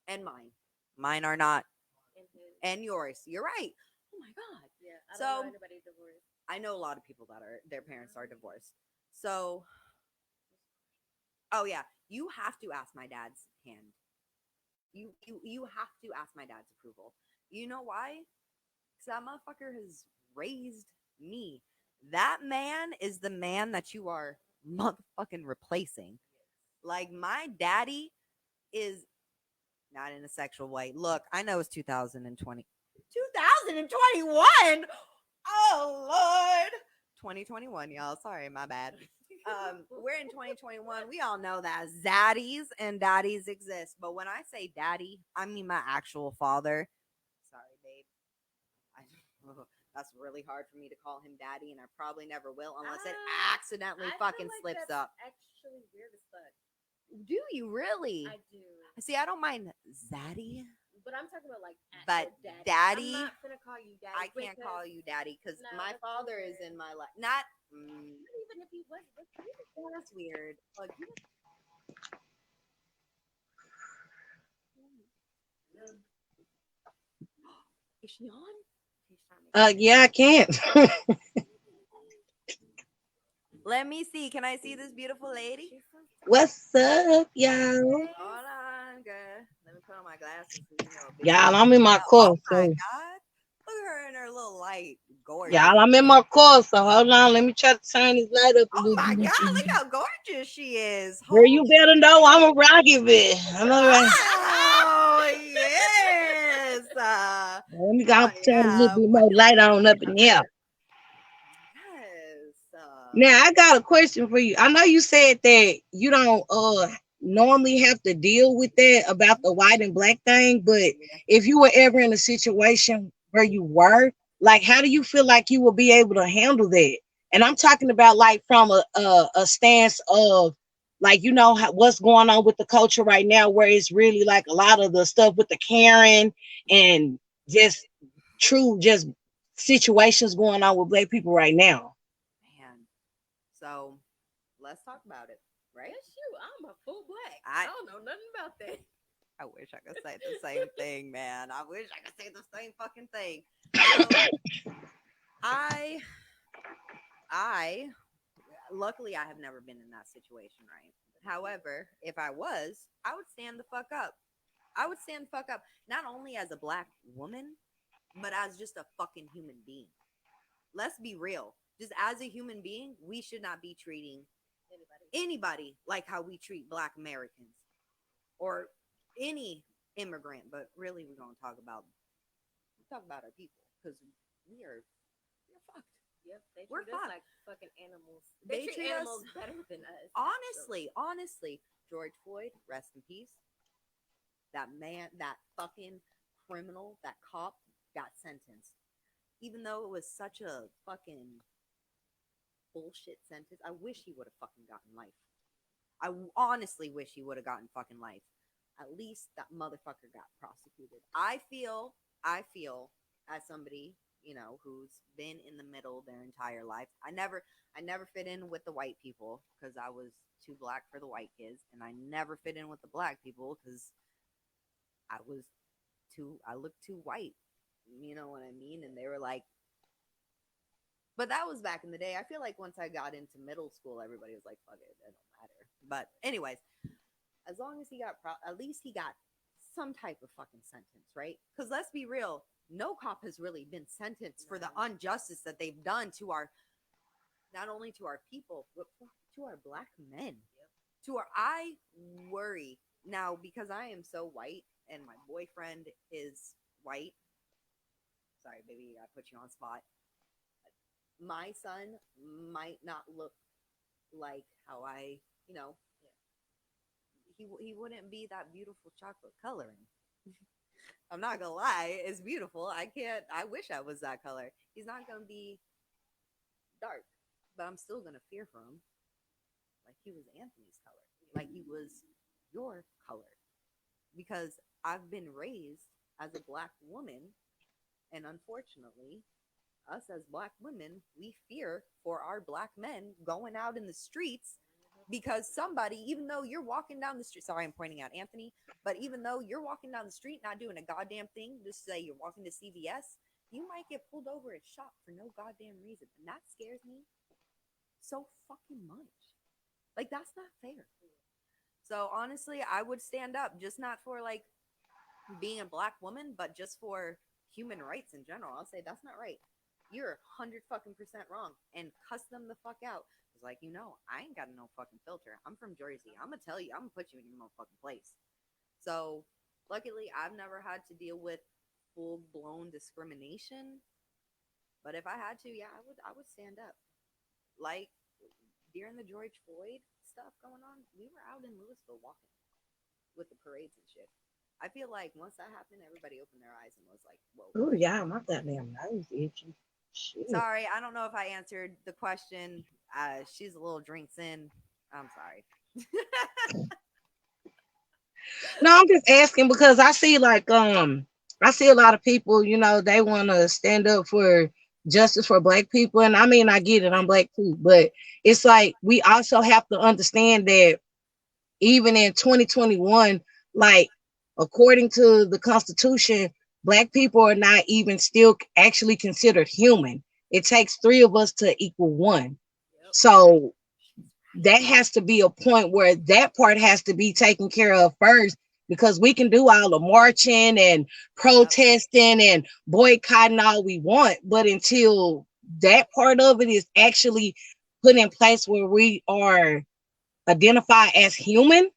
and mine. Mine are not, And his, and yours. You're right. Oh my God. yeah, I don't So know anybody divorced. I know a lot of people that are their parents are divorced. So, oh yeah, you have to ask my dad's hand. You have to ask my dad's approval. You know why? Because that motherfucker has raised me. That man is the man that you are motherfucking replacing. Like, my daddy is not in a sexual way. Look, I know it's 2020. 2021? Oh, Lord. 2021, y'all. Sorry, my bad. We're in 2021. We all know that zaddies and daddies exist. But when I say daddy, I mean my actual father. Sorry, babe. I, that's really hard for me to call him daddy, and I probably never will unless it accidentally I fucking feel like slips that's up. actually weird as fuck. Do you really? I do. See, I don't mind zaddy, But I'm talking about like but daddy. daddy, I'm not gonna call you daddy. I can't call you daddy because No, my that's father weird. is in my life. Not. Even if he was with you, That's weird. Like, is she on? he's trying to make Yeah, I can't. Let me see. Can I see this beautiful lady? She's so What's up, y'all? Hold on, girl. Let me put on my glasses. So you know a bitch. Y'all, I'm in my Oh car, my so God. Look at her in her little light. Gorgeous. y'all, I'm in my car, so hold on. Let me try to turn this light up a Oh little my bit. God. Look how gorgeous she is. Girl, you better know I'm a rocket bitch. I'm a rocket. Oh, yes. Let me go Oh, turn a little yeah. bit more light on up in here. Yes. Now I got a question for you. I know you said that you don't normally have to deal with that about the white and black thing, but if you were ever in a situation where you were, like, how do you feel like you will be able to handle that? And I'm talking about like from a stance of like, you know how, what's going on with the culture right now, where it's really like a lot of the stuff with the Karen and just true just situations going on with black people right now. Man. So let's talk about it, right? Yes, you. I'm a full black. I- I don't know nothing about that. I wish I could say the same thing, man. I wish I could say the same fucking thing. So I luckily I have never been in that situation, right? However, if I was, I would stand the fuck up. I would stand the fuck up, not only as a black woman, but as just a fucking human being. Let's be real. Just as a human being, we should not be treating anybody like how we treat black Americans or any immigrant. But really, we're gonna talk about our people because we're fucked. Yep, they We're treat us fucked. like fucking animals. They They treat treat us animals better than us. honestly. George Floyd, rest in peace. That man, that fucking criminal, that cop got sentenced. Even though it was such a fucking bullshit sentence, I wish he would have fucking gotten life. I honestly wish he would have gotten fucking life. At least that motherfucker got prosecuted. I feel as somebody, who's been in the middle their entire life. I never fit in with the white people because I was too black for the white kids, and I never fit in with the black people because I looked too white. You know what I mean? And they were like, but that was back in the day. I feel like once I got into middle school, everybody was like, fuck it, it don't matter. But anyways, as long as at least he got some type of fucking sentence, right? Because let's be real, no cop has really been sentenced for the injustice that they've done to our, not only to our people, but to our black men. To our, I worry now because I am so white and my boyfriend is white. Sorry, baby, I put you on spot. My son might not look like how you know, he wouldn't be that beautiful chocolate coloring. I'm not gonna lie, it's beautiful. I can't. I wish I was that color. He's not gonna be dark, but I'm still gonna fear for him, like he was Anthony's color, like he was your color, because I've been raised as a black woman, and unfortunately, us as black women, we fear for our black men going out in the streets because somebody, even though you're walking down the street, sorry, I'm pointing out Anthony, but even though you're walking down the street not doing a goddamn thing, just say you're walking to CVS, you might get pulled over and shot for no goddamn reason. And that scares me so fucking much. Like, that's not fair. So honestly, I would stand up, just not for like being a black woman, but just for human rights in general. I'll say that's not right. You're 100 fucking% wrong, and cuss them the fuck out. It's like, I ain't got no fucking filter. I'm from Jersey. I'm gonna tell you, I'm gonna put you in your motherfucking place. So, luckily, I've never had to deal with full blown discrimination. But if I had to, yeah, I would stand up. Like during the George Floyd stuff going on, we were out in Louisville walking with the parades and shit. I feel like once that happened, everybody opened their eyes and was like, "Whoa." Oh yeah, my goddamn nose itchy. Shit. Sorry, I don't know if I answered the question. She's a little drinks in. I'm sorry. No, I'm just asking because I see a lot of people, they want to stand up for justice for black people, and I mean I get it, I'm black too, but it's like we also have to understand that even in 2021, like according to the Constitution, black people are not even still actually considered human. It takes three of us to equal one. Yep. So that has to be a point where that part has to be taken care of first, because we can do all the marching and Yep. protesting and boycotting all we want, but until that part of it is actually put in place where we are identified as human,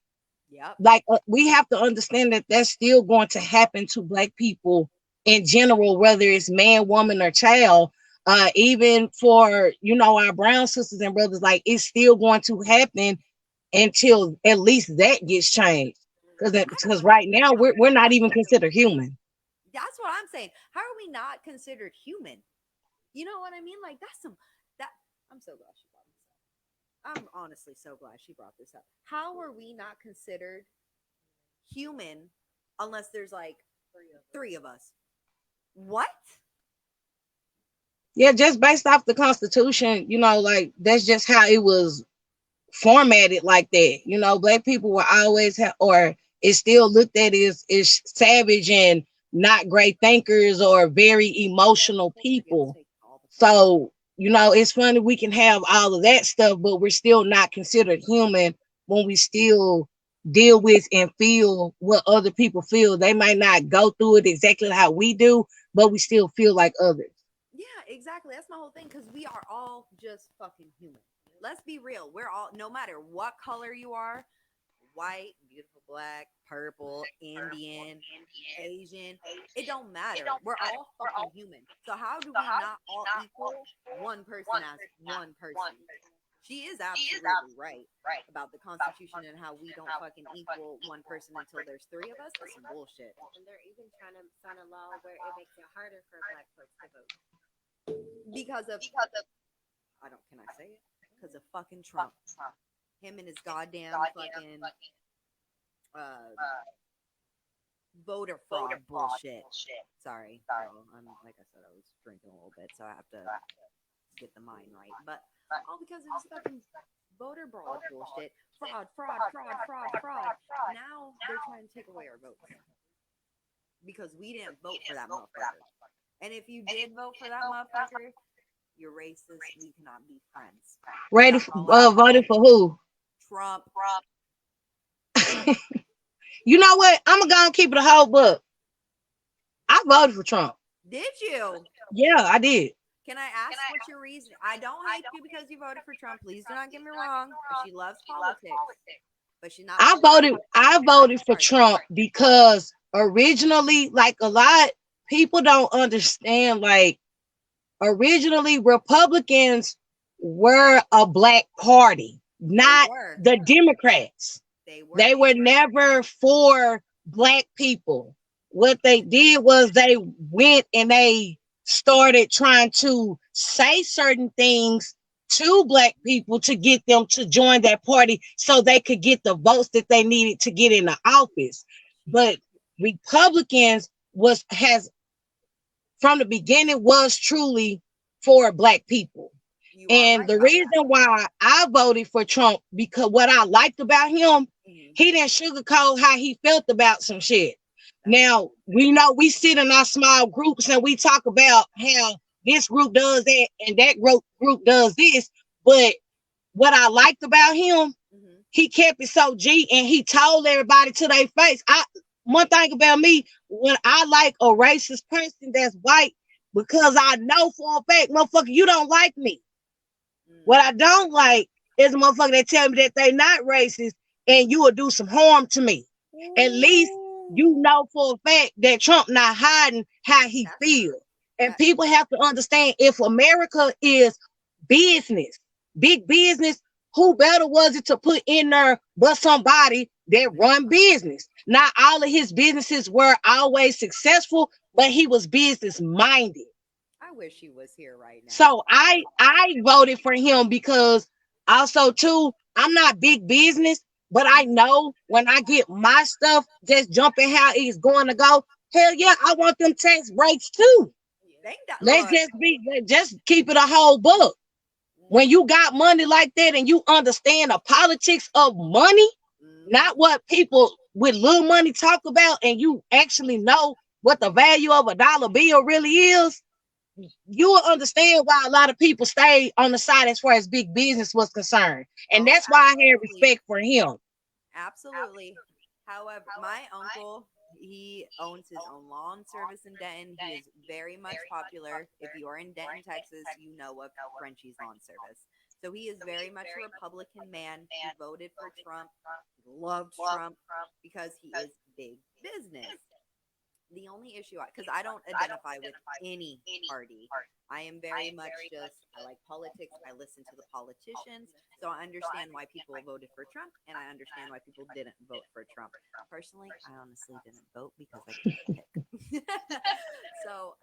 Yep. like we have to understand that that's still going to happen to black people in general, whether it's man, woman, or child. Even for our brown sisters and brothers, like it's still going to happen until at least that gets changed. I Because don't right now understand how we're we're not not. even considered human. That's what I'm saying. How are we not considered human? You know what I mean? Like that's some that. I'm so glad she brought this up. I'm honestly so glad she brought this up. How are we not considered human unless there's like three of us? What? Yeah, just based off the Constitution, like that's just how it was formatted like that. Black people were always or it's still looked at as savage and not great thinkers or very emotional Forget to people. take all the fucking. So, it's funny we can have all of that stuff, but we're still not considered human when we still deal with and feel what other people feel. They might not go through it exactly how we do, but we still feel like others. Yeah, exactly. That's my whole thing because we are all just fucking human. Let's be real. We're all, no matter what color you are, white, beautiful black, purple, Indian, Asian. It don't matter. We're all fucking human. So how do we not all equal one person as one person? She is absolutely right about the Constitution and how we don't fucking equal one person until there's three of us. That's some bullshit. And they're even trying to sign a law where it makes it harder for black folks to vote. Because of I don't can I say it? Because of fucking Trump. Him and his goddamn fucking uh voter fraud bullshit. Sorry. Girl. I'm like I said, I was drinking a little bit, so I have to get the mind right. But all because of this fucking voter fraud bullshit. Fraud. Now they're trying to take away our votes. Because we didn't vote for that motherfucker. And if you did vote for that motherfucker, you're racist. We cannot be friends. Ready That's for, all I voted for who? Trump. You know what? I'm gonna go and keep it a whole book. I voted for Trump. Did you? Yeah, I did. Can I ask what your reason? I don't hate you because you voted for Trump. Please do not get me wrong. She loves politics, but she's not. I voted for Trump because originally, like a lot people don't understand, like originally Republicans were a black party, not the Democrats. They were never for black people. What they did was they went and they started trying to say certain things to black people to get them to join that party so they could get the votes that they needed to get in the office. But Republicans has from the beginning was truly for black people. And the reason why I voted for Trump, because what I liked about him, he didn't sugarcoat how he felt about some shit. Now, we know we sit in our small groups and we talk about how this group does that and that group does this. But what I liked about him, he kept it so G and he told everybody to their face. One thing about me, when I like a racist person that's white, because I know for a fact, motherfucker, you don't like me. What I don't like is a motherfucker that tell me that they not racist and you will do some harm to me. At least you know for a fact that Trump not hiding how he feels. And people have to understand, if America is business, big business, who better was it to put in there but somebody that run business? Not all of his businesses were always successful, but he was business minded. I wish he was here right now. So I voted for him because also too, I'm not big business, but I know when I get my stuff just jumping how it's going to go, hell yeah, I want them tax breaks too. Let's just keep it a whole book. When you got money like that and you understand the politics of money, not what people with little money talk about, and you actually know what the value of a dollar bill really is, you will understand why a lot of people stayed on the side as far as big business was concerned. And that's why I had respect for him. Absolutely. However, my uncle, he owns his own lawn service in Denton. He is very much popular. If you are in Denton, Texas, you know of Frenchie's Lawn Service. So he is very much a Republican man. He voted for Trump, loved Trump because he is big business. The only issue, because I don't identify with any party. I am very much just, I like politics. I listen to the politicians. So I understand why people voted for Trump, and I understand why people didn't vote for Trump. Personally, I honestly didn't vote because I couldn't pick. So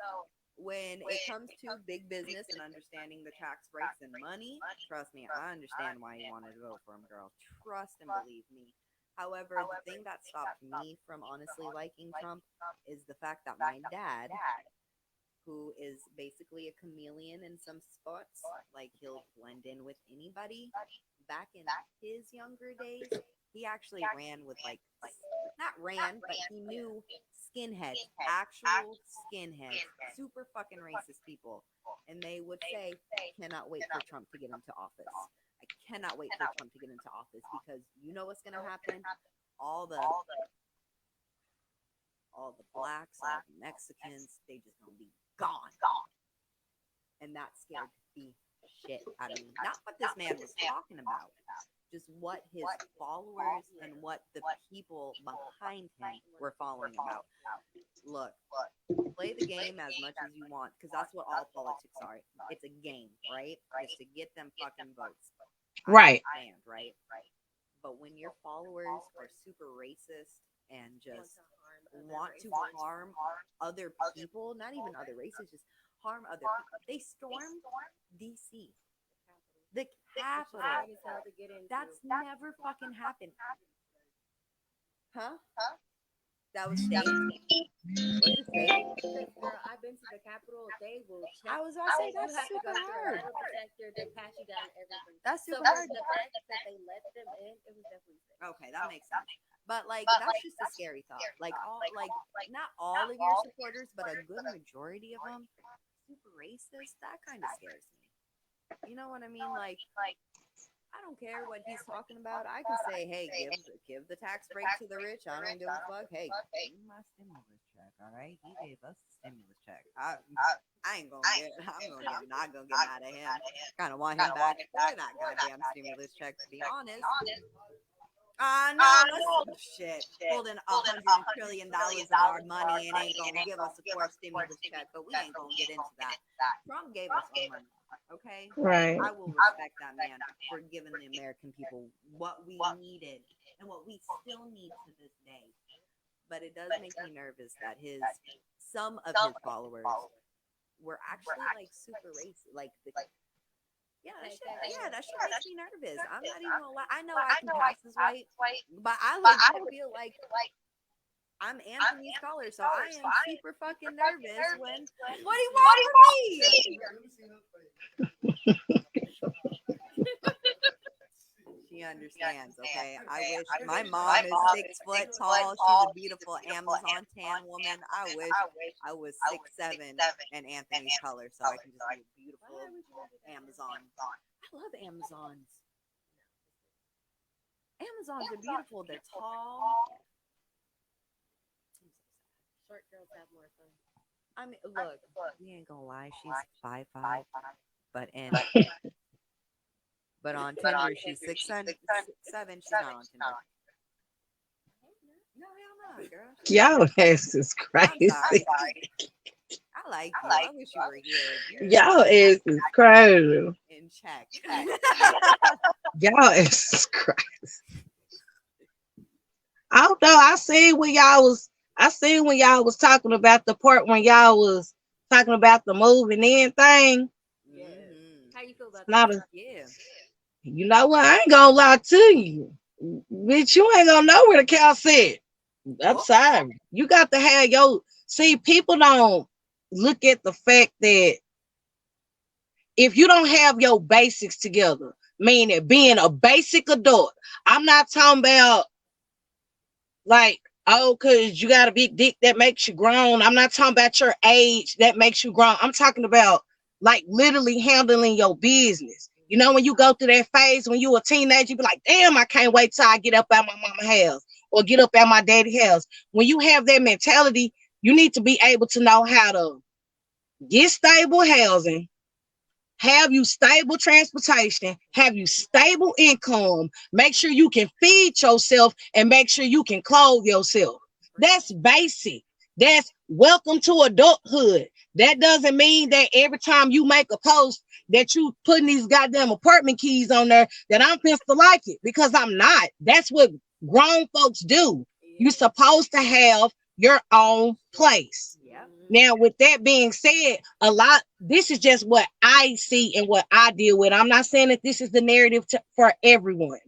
when it comes to big business and understanding the tax breaks and money, trust me, I understand why you wanted to vote for him, girl. Trust and believe me. However, the thing that stopped me from honestly liking Trump is the fact that my dad, who is basically a chameleon in some spots, like he'll blend in with anybody, back in his younger days, he actually ran with not ran, but he knew skinheads, actual skinheads, super fucking racist people. And they would say, cannot wait for Trump to get into office. I cannot wait for Trump to get into office because you know what's going to happen? All the blacks, all the Mexicans, they just going to be gone. And that scared the shit out of me. Not what this man was talking about, just what his followers and what the people behind him were following about. Look, play the game as much as you want because that's what all politics are. It's a game, right? It's to get them fucking votes. I Right. understand, right? But when your followers are super racist and just want to harm other people, not even other races, just harm other people, they stormed DC, the capital. Hard as hell to get into. That's never fucking happened. Huh? That was staged. Was it staged? Because, girl, I've been to the Capitol. They will check. I was about to say you that's have to super go through a hard. metal detector. They pat you down everything. That's So super for hard. the fact that they let them in, it was definitely safe. Okay, that makes sense. But like that's just a scary thought. Like all not all of your supporters, but a good majority of them super racist. That kind of scares me. You know what I mean? Like I don't care what he's talking about. I can say, hey, give the tax break to the rich. I don't give a fuck. Hey, give me my stimulus check. All right, he gave us the stimulus check. I ain't gonna get. Not gonna get mad at him. Kind of want him back for that goddamn stimulus check. To be honest. No, let's shit. Holding $100 trillion of our money and ain't gonna give us a fourth stimulus check, but we ain't gonna get into that. Trump gave us our money, okay? Right. I will respect that man for giving the American people what we needed and what we still need to this day. But it does make me nervous that some of his followers were actually like super racist, like the. Yeah, that shit makes me nervous. I'm not even gonna lie. I know I can pass as white, but I feel like I'm Anthony's color, so I am super fucking nervous when what do you want from me? She understands, okay? I wish my mom is 6 foot tall. She's a beautiful Amazon tan woman. I wish I was 6'7" and Anthony's color, so I can just be a beautiful Amazon. I love Amazons. Amazons are beautiful. They're tall. Short girls have more fun. I mean, look, we ain't gonna lie. She's 5'5", but on Tinder she's 6'7". She's not on Tinder. No, hell no, girl. Y'all ass is I'm crazy. sorry. I like you. I wish you were here. Y'all ass is crazy. In check. Y'all ass is crazy. I don't know. I seen when y'all was talking about the part when y'all was talking about the moving in thing. Yeah. How you feel about Not that? a, Yeah. you know what? I ain't gonna lie to you. Bitch, you ain't gonna know where the cow said. I'm sorry. You got to have people don't look at the fact that if you don't have your basics together, meaning being a basic adult, I'm not talking about like, oh, because you got a big dick that makes you grown. I'm not talking about your age that makes you grown. I'm talking about like literally handling your business. You know, when you go through that phase when you a teenager, you be like, damn, I can't wait till I get up out my mama's house or get up at my daddy's house. When you have that mentality, you need to be able to know how to get stable housing, have you stable transportation, have you stable income, make sure you can feed yourself and make sure you can clothe yourself. That's basic. That's welcome to adulthood. That doesn't mean that every time you make a post that you putting these goddamn apartment keys on there that I'm supposed to like it, because I'm not. That's what grown folks do. You're supposed to have your own place. Yep. Now, with that being said, this is just what I see and what I deal with. I'm not saying that this is the narrative for everyone.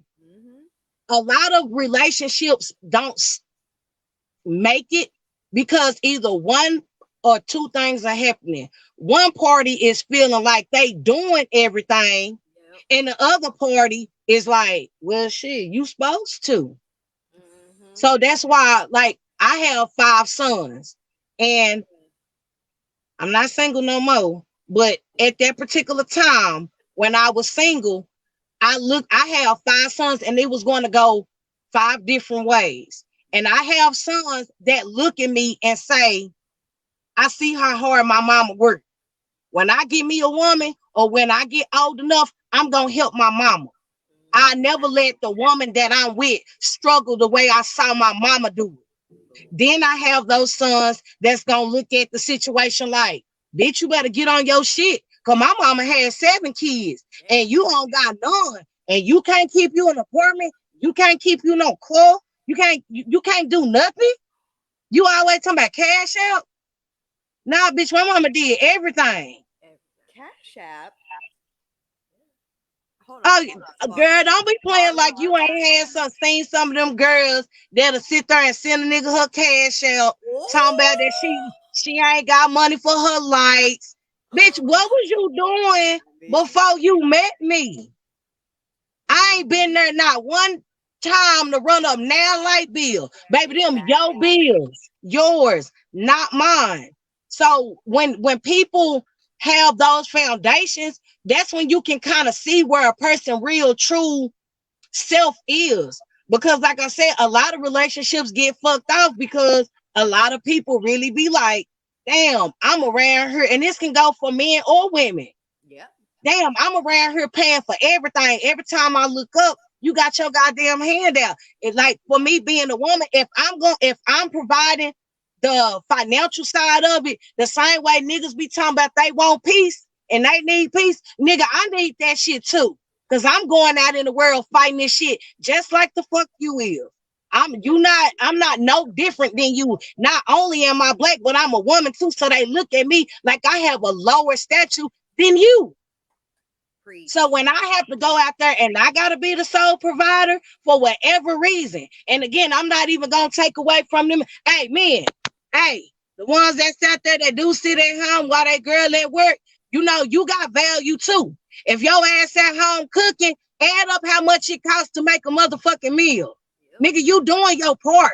A lot of relationships don't make it because either one or two things are happening. One party is feeling like they doing everything, and the other party is like, well, shit, you supposed to. So that's why, like, I have 5 sons, and I'm not single no more. But at that particular time, when I was single, I have 5 sons, and it was going to go 5 different ways. And I have sons that look at me and say, I see how hard my mama worked. When I get me a woman or when I get old enough, I'm going to help my mama. I never let the woman that I'm with struggle the way I saw my mama do it. Then I have those sons that's gonna look at the situation like, bitch, you better get on your shit. Cause my mama had 7 kids and you don't got none. And you can't keep you an apartment. You can't keep you no car. You can't do nothing. You always talking about cash out. Nah, bitch, my mama did everything. Cash App. Hold on. Oh, girl, don't be playing like you Online. ain't seen some of them girls that'll sit there and send a nigga her cash out, talking about that Ooh. she ain't got money for her lights. Bitch, what was you doing Bitch, before you met me? I ain't been there not one time to run up now light bill. Baby, them your exactly. bills, yours, not mine. So when people have those foundations, that's when you can kind of see where a person real true self is. Because like I said, a lot of relationships get fucked off because a lot of people really be like, damn, I'm around here. And this can go for men or women. Yep. Damn, I'm around here paying for everything. Every time I look up, you got your goddamn hand out. It's like for me being a woman, if I'm providing the financial side of it, the same way niggas be talking about they want peace and they need peace, nigga, I need that shit too. Cause I'm going out in the world fighting this shit just like the fuck you is. I'm not no different than you. Not only am I black, but I'm a woman too. So they look at me like I have a lower statue than you. So Preach. when I have to go out there and I gotta be the sole provider for whatever reason, and again, I'm not even gonna take away from them. Hey, men, hey, the ones that's out there that do sit at home while that girl at work, you know, you got value too. If your ass at home cooking, add up how much it costs to make a motherfucking meal. Yep. Nigga, you doing your part.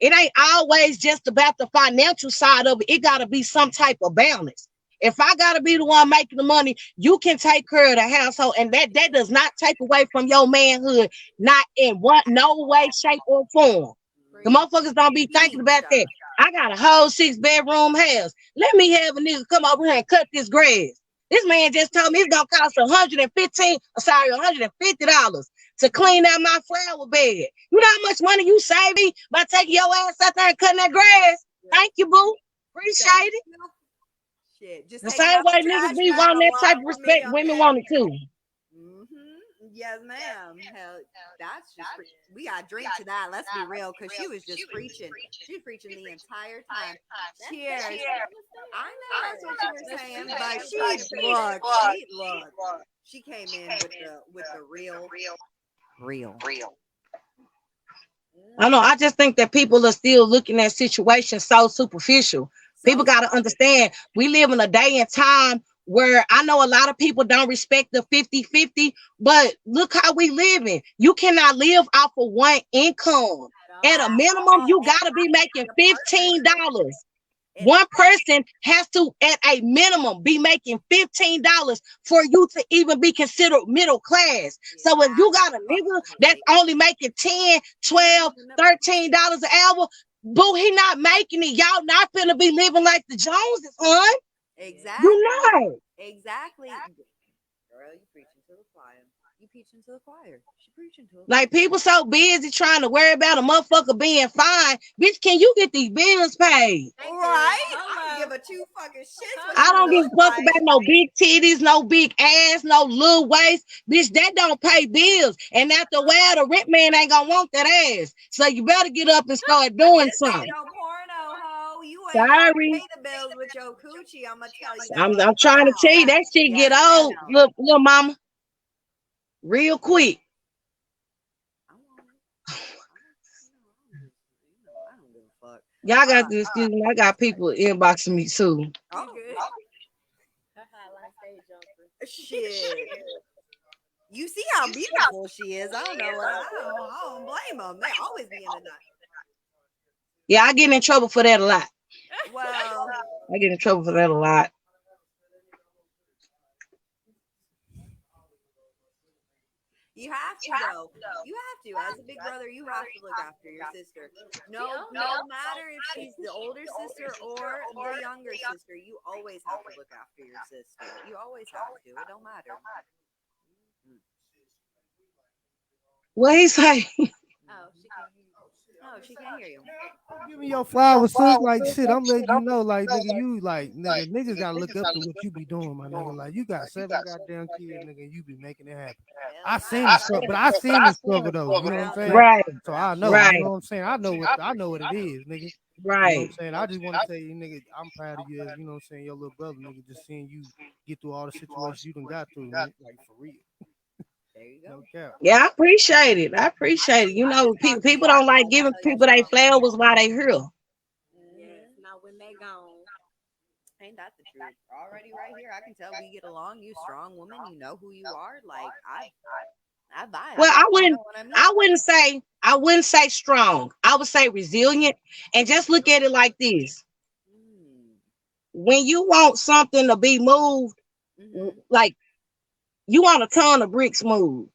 It ain't always just about the financial side of it. It gotta be some type of balance. If I gotta be the one making the money, you can take care of the household, and that does not take away from your manhood, not in what no way, shape, or form. The Preach. motherfuckers don't be thinking Teach. about that. I got a whole 6-bedroom house. Let me have a nigga come over here and cut this grass. This man just told me it's gonna cost $150 to clean out my flower bed. You know how much money you save me by taking your ass out there and cutting that grass? Yep. Thank you, boo. Thank Appreciate it. you. Shit. Just The taking same out the way niggas trash be back wanting that type alone of for me, respect, women okay? want it too. Yes, ma'am. Hell, that's just we got to drink to that. Let's be real, because she was just preaching. She was preaching the entire time. That's Cheers. basically what I'm I saying. know that's what you were But saying, she but came from the look, perspective. she came in with the real. I know. I just think that people are still looking at situations so superficial. So People got to understand we live in a day and time where I know a lot of people don't respect the 50-50, but look how we living. You cannot live off of one income. At At a all. at minimum, all, you and got to be making in a partnership. $15. In a One person has to, at a minimum, be making $15 for you to even be considered middle class. yeah, So if you got a nigga that's absolutely. only making 10, No, 12, no, no. $13 an hour, boo, he not making it. Y'all not finna be living like the Joneses, huh? Yeah. You Exactly. not. Exactly. Girl, you preaching to the choir. You preaching to the choir. She preaching to the choir. Like people so busy trying to worry about a motherfucker being fine. Bitch, can you get these bills paid? Thank you. Right? I don't give Hello. a two fucking shits what I you Hello. don't give look a fuck about like. no big titties, no big ass, no little waist. Bitch, that don't pay bills. And after a while, the rent man ain't gonna want that ass. So you better get up and start doing This ain't something. no porno, ho. You ain't gonna Sorry. pay the bills with your coochie. I'm gonna tell you that I'm right trying to tell you now. that shit get Yes, old, ma'am. little mama, real quick. I want it. I don't give a fuck. Y'all got Uh, to excuse me. I got people inboxing me too. You oh, good? Hotline stage jumper. shit. You see how beautiful she is. I don't know. I don't blame them. They always be in the nut. Yeah, I get in trouble for that a lot. Well, I get in trouble for that a lot. you have to though. You have to. As a big brother, you have to look after your sister. We No, all no have. matter if she's the older sister or the younger sister, you always have to look after your sister. You always have to. It don't matter. What he say? Oh, she can't hear you. Oh, she can't hear you. Give me your flowers, sis. Like shit, I'm letting you know, like nigga, you like nigga, niggas gotta look up to what you be doing, my nigga. Like you got 7 goddamn kids, nigga, and you be making it happen. Hell I yeah. seen the struggle, but I seen the struggle though. You know what I'm Without saying? doubt. Right, So I Without know, doubt. you right, know what I'm saying. I know what it is, nigga. You know what I'm right. saying? I just want to tell you, nigga, I'm proud of you as you know what I'm saying, your little brother, nigga, just seeing you get through all the situations you done got through, nigga. Like for real. There you No go. cap. Yeah, I appreciate it. I appreciate it. You I know, just talk to you. people I don't can like always giving tell you people they strong. flowers while they here. Yes. Hmm. Now when they gone, Ain't that the truth? Already right here, I can tell we get along. You strong woman. You know who you are. Like I vibe. Well, You know what I mean? I wouldn't say strong. I would say resilient. And just look at it like this. Mm. When you want something to be moved, Mm-hmm. like you want a ton of bricks moved.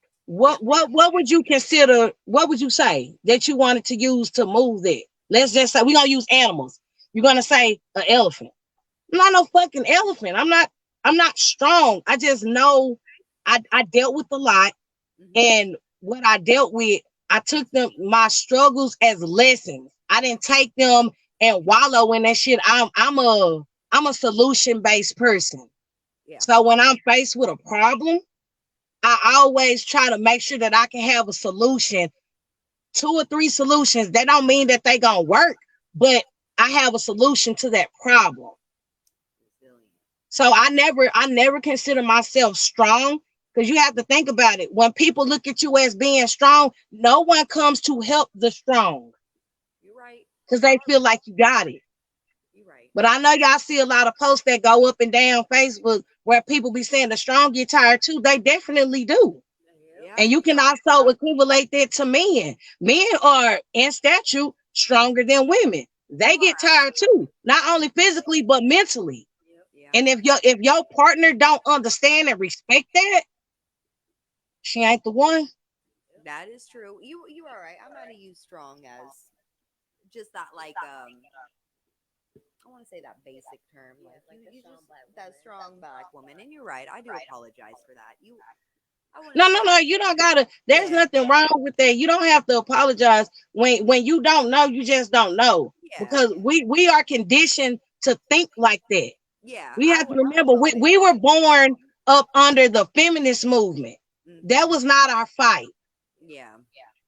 Yep. What would you consider? What would you say that you wanted to use to move that? Let's just say we're gonna use animals. You're gonna say an elephant. I'm not no fucking elephant. I'm not strong. I just know I dealt with a lot, Mm-hmm. and what I dealt with, I took them my struggles as lessons. I didn't take them and wallow in that shit. I'm a solution based person. Yeah. So when I'm faced with a problem, I always try to make sure that I can have a solution, 2 or 3 solutions. That don't mean that they gonna work, but I have a solution to that problem. Resilient. So I never consider myself strong because you have to think about it. When people look at you as being strong, no one comes to help the strong You right. because they feel like you got it. You right. But I know y'all see a lot of posts that go up and down Facebook where people be saying the strong get tired too. They definitely do. yep. Yeah. And you can also equivalent that to men. Men are in statute stronger than women. They You get are tired too, not only physically but mentally. Yep. Yeah. And if your partner don't understand and respect that, she ain't the one. That is true. You are right. I might have used strong as just that like I want to say that basic term Yes, like like the you strong just black that woman. strong black woman and you're right. I do apologize for that. I wouldn't No, say no, no. You don't gotta. There's yeah. nothing wrong with that. You don't have to apologize when you don't know. You just don't know Yeah. because we are conditioned to think like that. Yeah. We have to I would remember totally we were apologize. born up under the feminist movement. That Hmm. was not our fight. Yeah.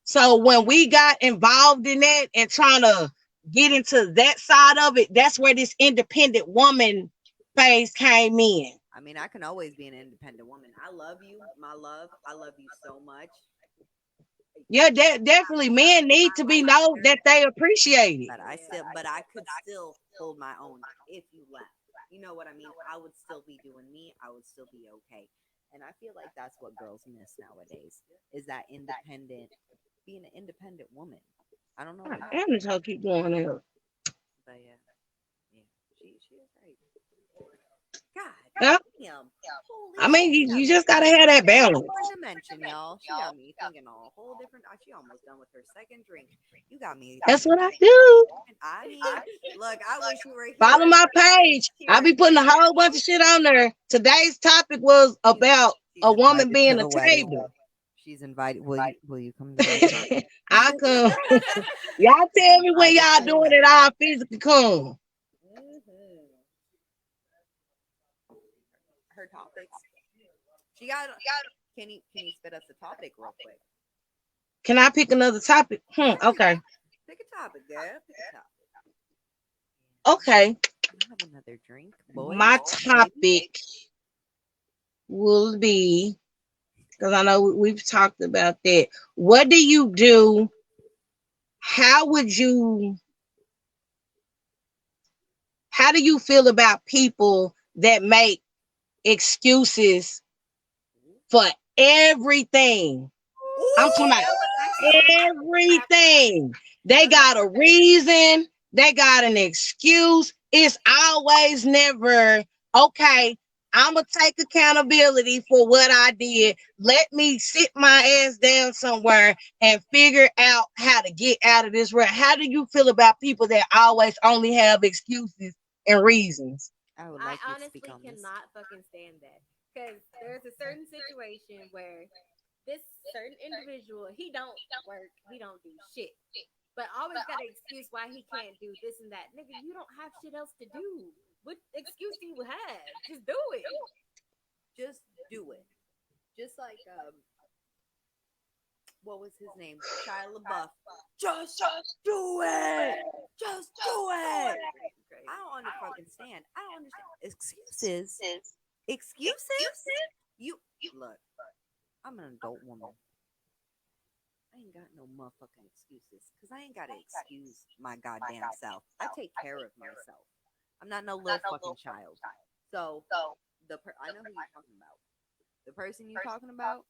So when we got involved in that and trying to get into that side of it, that's where this independent woman phase came in. I mean, I can always be an independent woman. I love you, my love. I love you so much. Yeah, definitely men need to I be like know her, that they appreciate it. Yeah. but I could still hold my own if you left. You know what I mean? I would still be doing me. I would still be okay. And I feel like that's what girls miss nowadays is that independent, being an independent woman. I don't know God what damn, happened, this hoe keep going out. but yeah, yeah, she is right. God Yeah, damn, holy I mean, shit, she got you me just gotta thinking have in that a whole balance. different dimension, y'all. She got me thinking a whole different. She almost done with her second drink. You got me That's thinking. what I do. I mean, look, I wish you were Follow here. my page. I Cheering. be putting a whole bunch of shit on there. Today's topic was She's about she's a woman invited to being a the wedding. table. She's invited. Will you come to the wedding? I come. Y'all She's tell me when invited y'all to the doing it. wedding. I'll physically come. Hmm. Her topics. She got. Can you spit us a topic real quick? Can I pick another topic? Yeah, Okay. pick a topic, girl. Pick a topic. Okay. I have another drink, boys. My Ladies. topic will be because I know we've talked about that. What do you do? How would you? How do you feel about people that make excuses for everything? I'm talking about Ooh, everything. They got a reason, they got an excuse. It's always never okay. I'm gonna take accountability for what I did. Let me sit my ass down somewhere and figure out how to get out of this rut. How do you feel about people that always only have excuses and reasons? I would I like you to speak honestly on this. cannot fucking stand that because there's a certain situation where this certain individual, he don't work, he don't do shit, but always got an excuse why he can't do this and that. Nigga, you don't have shit else to do. What excuse do you have? Just do it. Just do it. Just like what was his name? Shia LaBeouf. Just do it. Just do it. I don't fucking stand. I don't understand. Excuses. Excuses? You look. I'm an adult woman. I ain't got no motherfucking excuses because I ain't got to excuse my goddamn self. I take care of myself. I'm not no little fucking child. So I know who you're talking about. The person you're talking about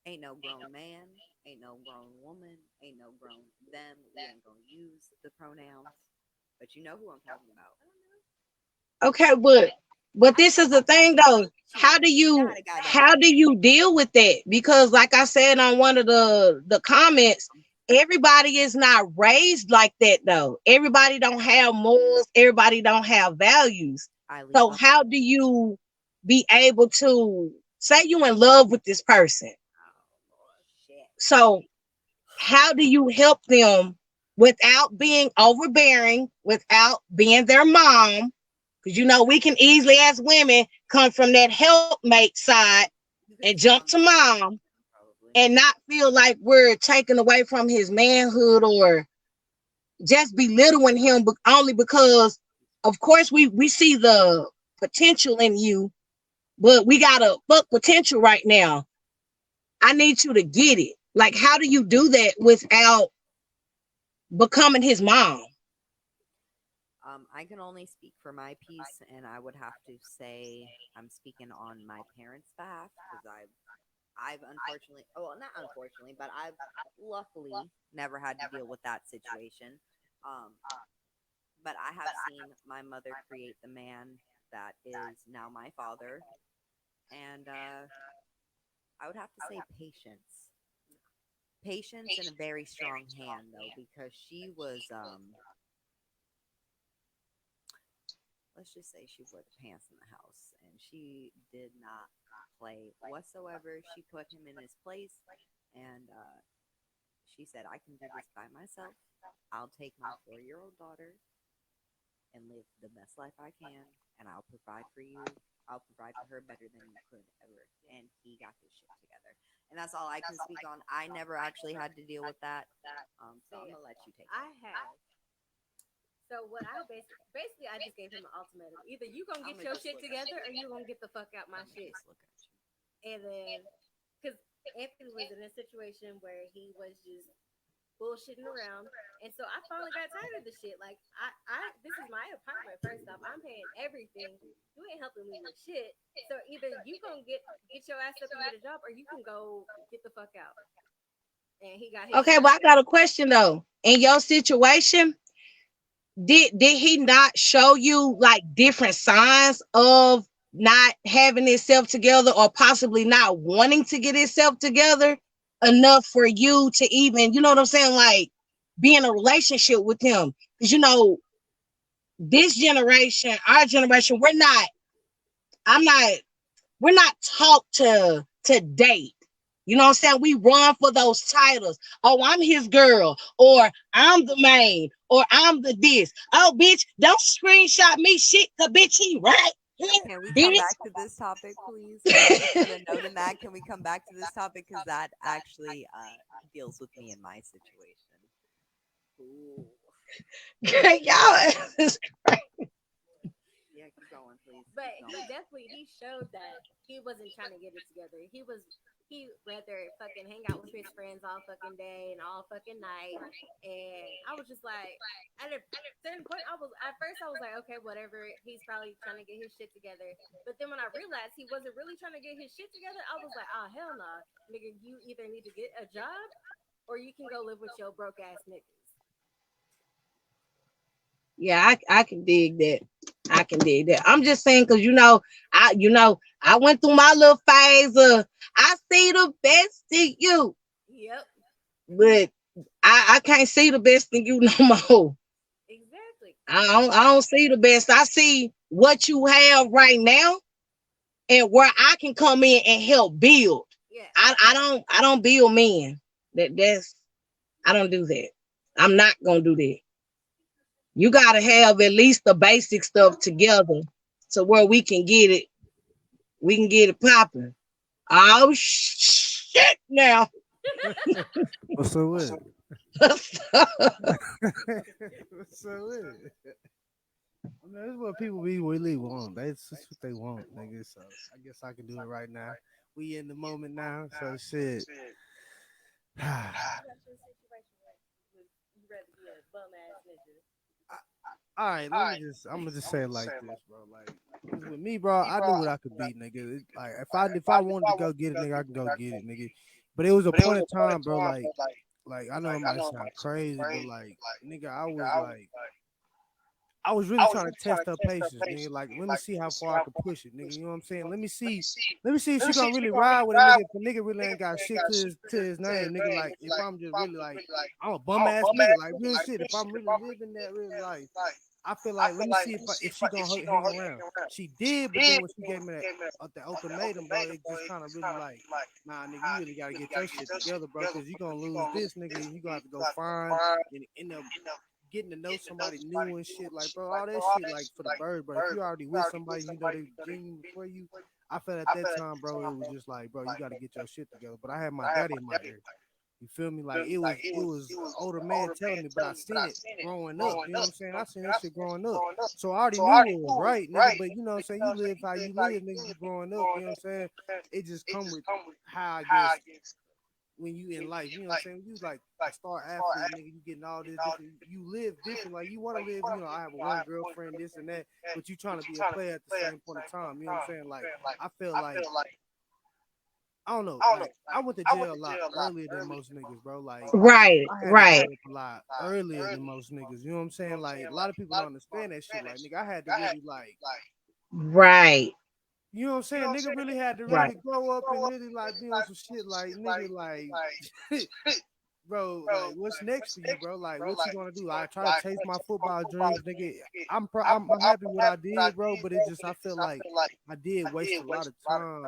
ain't no grown man, ain't no grown woman, ain't no grown them. We ain't gonna use the pronouns, but you know who I'm talking about. Okay, but this is the thing though. How do you deal with that? Because like I said on one of the comments, everybody is not raised like that though. Everybody don't have morals, everybody don't have values. So how do you be able to say you in love with this person? So how do you help them without being overbearing, without being their mom? Because you know we can easily, as women, come from that helpmate side and jump to mom and not feel like we're taken away from his manhood or just belittling him, but only because, of course, we see the potential in you, but we got a fuck potential right now. I need you to get it. Like, how do you do that without becoming his mom? I can only speak for my piece, and I would have to say I'm speaking on my parents' behalf because I've unfortunately, well, not unfortunately, but I've luckily never had to deal with that situation. Um, but I have seen my mother create the man that is now my father, and I would have to say patience. Patience and a very strong hand, though, because she was let's just say she wore the pants in the house and she did not play whatsoever. She put him in his place and she said, I can do this by myself. I'll take my 4-year-old daughter and live the best life I can, and I'll provide for you. I'll provide for her better than you could ever. And he got his shit together. And that's all I can speak on. I never actually had to deal with that. So I'm going to let you take it. I have. So what I basically I just gave him an ultimatum. Either you gonna get your shit together or you gonna get the fuck out my shit. And then, because Anthony was in a situation where he was just bullshitting around, and so I finally got tired of the shit. Like this is my apartment. First off, I'm paying everything. You ain't helping me with shit. So either you gonna get your ass up and get a job, or you can go get the fuck out. And he got his. Okay, but I got a question though. In your situation, did he not show you like different signs of not having himself together or possibly not wanting to get himself together enough for you to even, you know what I'm saying, like be in a relationship with him? Because you know, this generation, our generation, we're not taught to date. You know what I'm saying? We run for those titles. Oh, I'm his girl, or I'm the main, or I'm the this. Oh, bitch, don't screenshot me shit, cause bitch, he right here. Can we come Bitch. back to this topic, please? Can we put a note in that? Can we come back to this topic? Because that actually deals with me in my situation. Ooh. Y'all is Yeah, keep going, please. But Keep he going. definitely showed that he wasn't trying to get it together. He rather fucking hang out with his friends all fucking day and all fucking night. And I was just like, at a certain point, at first I was like, okay, whatever. He's probably trying to get his shit together. But then when I realized he wasn't really trying to get his shit together, I was like, oh hell no, nigga, you either need to get a job or you can go live with your broke ass niggas. yeah, I can dig that. I can dig that. I'm just saying because I went through my little phase of I see the best in you. Yep. But I can't see the best in you no more. Exactly. I don't see the best. I see what you have right now and where I can come in and help build. Yeah, Yeah. I don't build men. That's I don't do that. I'm not gonna do that. You gotta have at least the basic stuff together to where we can get it popping. Oh shit now. What's up with it? What's up with it? I mean, that's what people be really want. That's what they want, nigga. So I guess I can do it right now. We in the moment now, so shit. What about your situation with you rather be a bum ass nigga? All right, I'm gonna just say it like this, bro. Like, 'cause with me, bro, I knew what I could beat, nigga. Like, if I wanted to go get it, nigga, I can go get it, nigga. But it was a point of time, bro. Like I know it might sound crazy, but like, nigga, I was really trying to test her patience, nigga. Like, let me see how far I could push it, nigga. You know what I'm saying? Let me see if she gonna really ride with a nigga. If the nigga really ain't got shit to his name, nigga. Like, if I'm just really like, I'm a bum ass nigga, like real shit. If I'm really living that real life, I feel like let me see if she gonna hang around. She did, but then when she gave me that ultimatum, bro, it just kind of really like, nah, nigga, you really gotta get your shit together, bro, because you gonna lose this, nigga, and you gonna have to go find and end up getting to know somebody new and shit. Like, bro, all that shit, like, for the bird, bro. If you already with somebody, you know they genuine for you. I felt at that time, bro, it was just like, bro, you got to get your shit together. But I had my daddy in my ear. You feel me? Like, it was an older man telling me, but I seen it growing up. You know what I'm saying? I seen that shit growing up. So I already knew what was right, nigga. But you know what I'm saying? You live how you live, nigga. You growing up. You know what I'm saying? It just come with how I guess when you in life, you know what I'm saying? You like a star athlete, nigga, you getting all this different. You live different, like you want to live. You know, I have one girlfriend, this and that, but you trying to be a player at the same point in time. You know what I'm saying? Like I feel like I don't know, like I went to jail a lot earlier than most niggas, bro. Like Right, I had to right, grow up a lot earlier than most niggas. You know what I'm saying? Like a lot of people don't understand that shit. Like nigga, I had to really like. right, You know what I'm saying? Nigga really had to right. really grow up and really like be on some shit like nigga like bro, like what's next for you, bro? Like what you gonna do? I try to chase my football dreams, nigga. I'm happy with what I did, bro, but it just I feel like I did waste a lot of time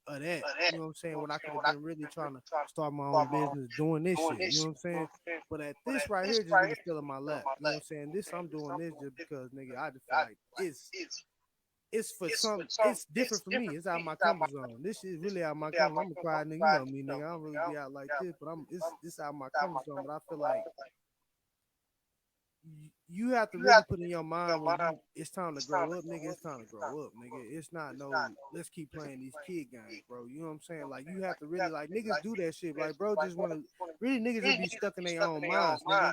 of that. You know what I'm saying? When I could have been really trying to start my own business doing this shit. You know what I'm saying? But at this right here just really fell in my lap. You know what I'm saying? This I'm doing this just because nigga I just feel like it's for some it's different for me. It's out of my comfort zone. This shit is really out of my comfort. I'm a quiet nigga, you know me, nigga. I don't really be out like this, but it's out of my comfort zone. But I feel like you have to really put in your mind when you it's time to grow up, nigga. It's time to grow up, nigga. It's not no let's keep playing these kid games, bro. You know what I'm saying? Like you have to really like niggas do that shit. Like bro, just want to really niggas just be stuck in their own minds, nigga.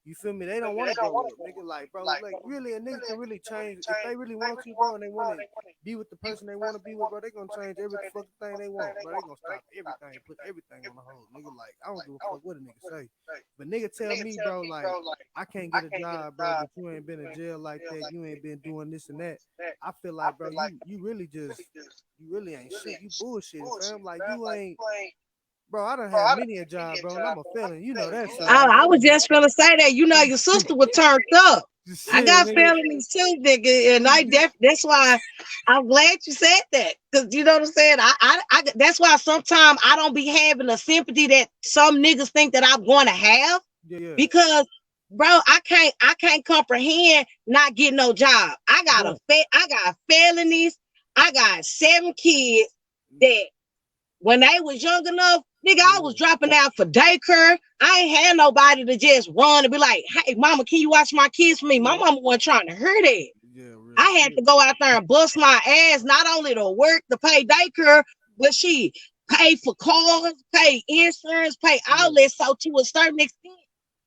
You feel me? They don't want to grow up, nigga. Like, bro, like really, a nigga can really change if they really want to, bro, and they want to be with the person they want to be with, bro. They gonna change every fucking thing they want, bro. They gonna stop everything, put everything on the hold, nigga. Like, I don't give a fuck what a nigga say, but nigga tell me, bro, like I can't get a job, bro, but you ain't been in jail like that. You ain't been doing this and that. I feel like, bro, you really just you really ain't shit. You bullshitting, fam. Like you ain't. Bro, I done had many a job, bro, and I'm a felon. You know that shit. Like, I was just gonna say that. You know, your sister was turned up. just I shit, got nigga. felonies too, nigga, and that's why I'm glad you said that, because you know what I'm saying. I that's why sometimes I don't be having the sympathy that some niggas think that I'm going to have, Yeah, because, bro, I can't comprehend not getting no job. bro. I got felonies. I got 7 kids that when they was young enough, nigga, I was Yeah, dropping out for daycare. I ain't had nobody to just run and be like, hey, mama, can you watch my kids for me? My yeah, mama wasn't trying to hear that. yeah, real I had shit. to go out there and bust my ass, not only to work, to pay daycare, but she pay for cars, pay insurance, pay Yeah, all that. So to a certain extent,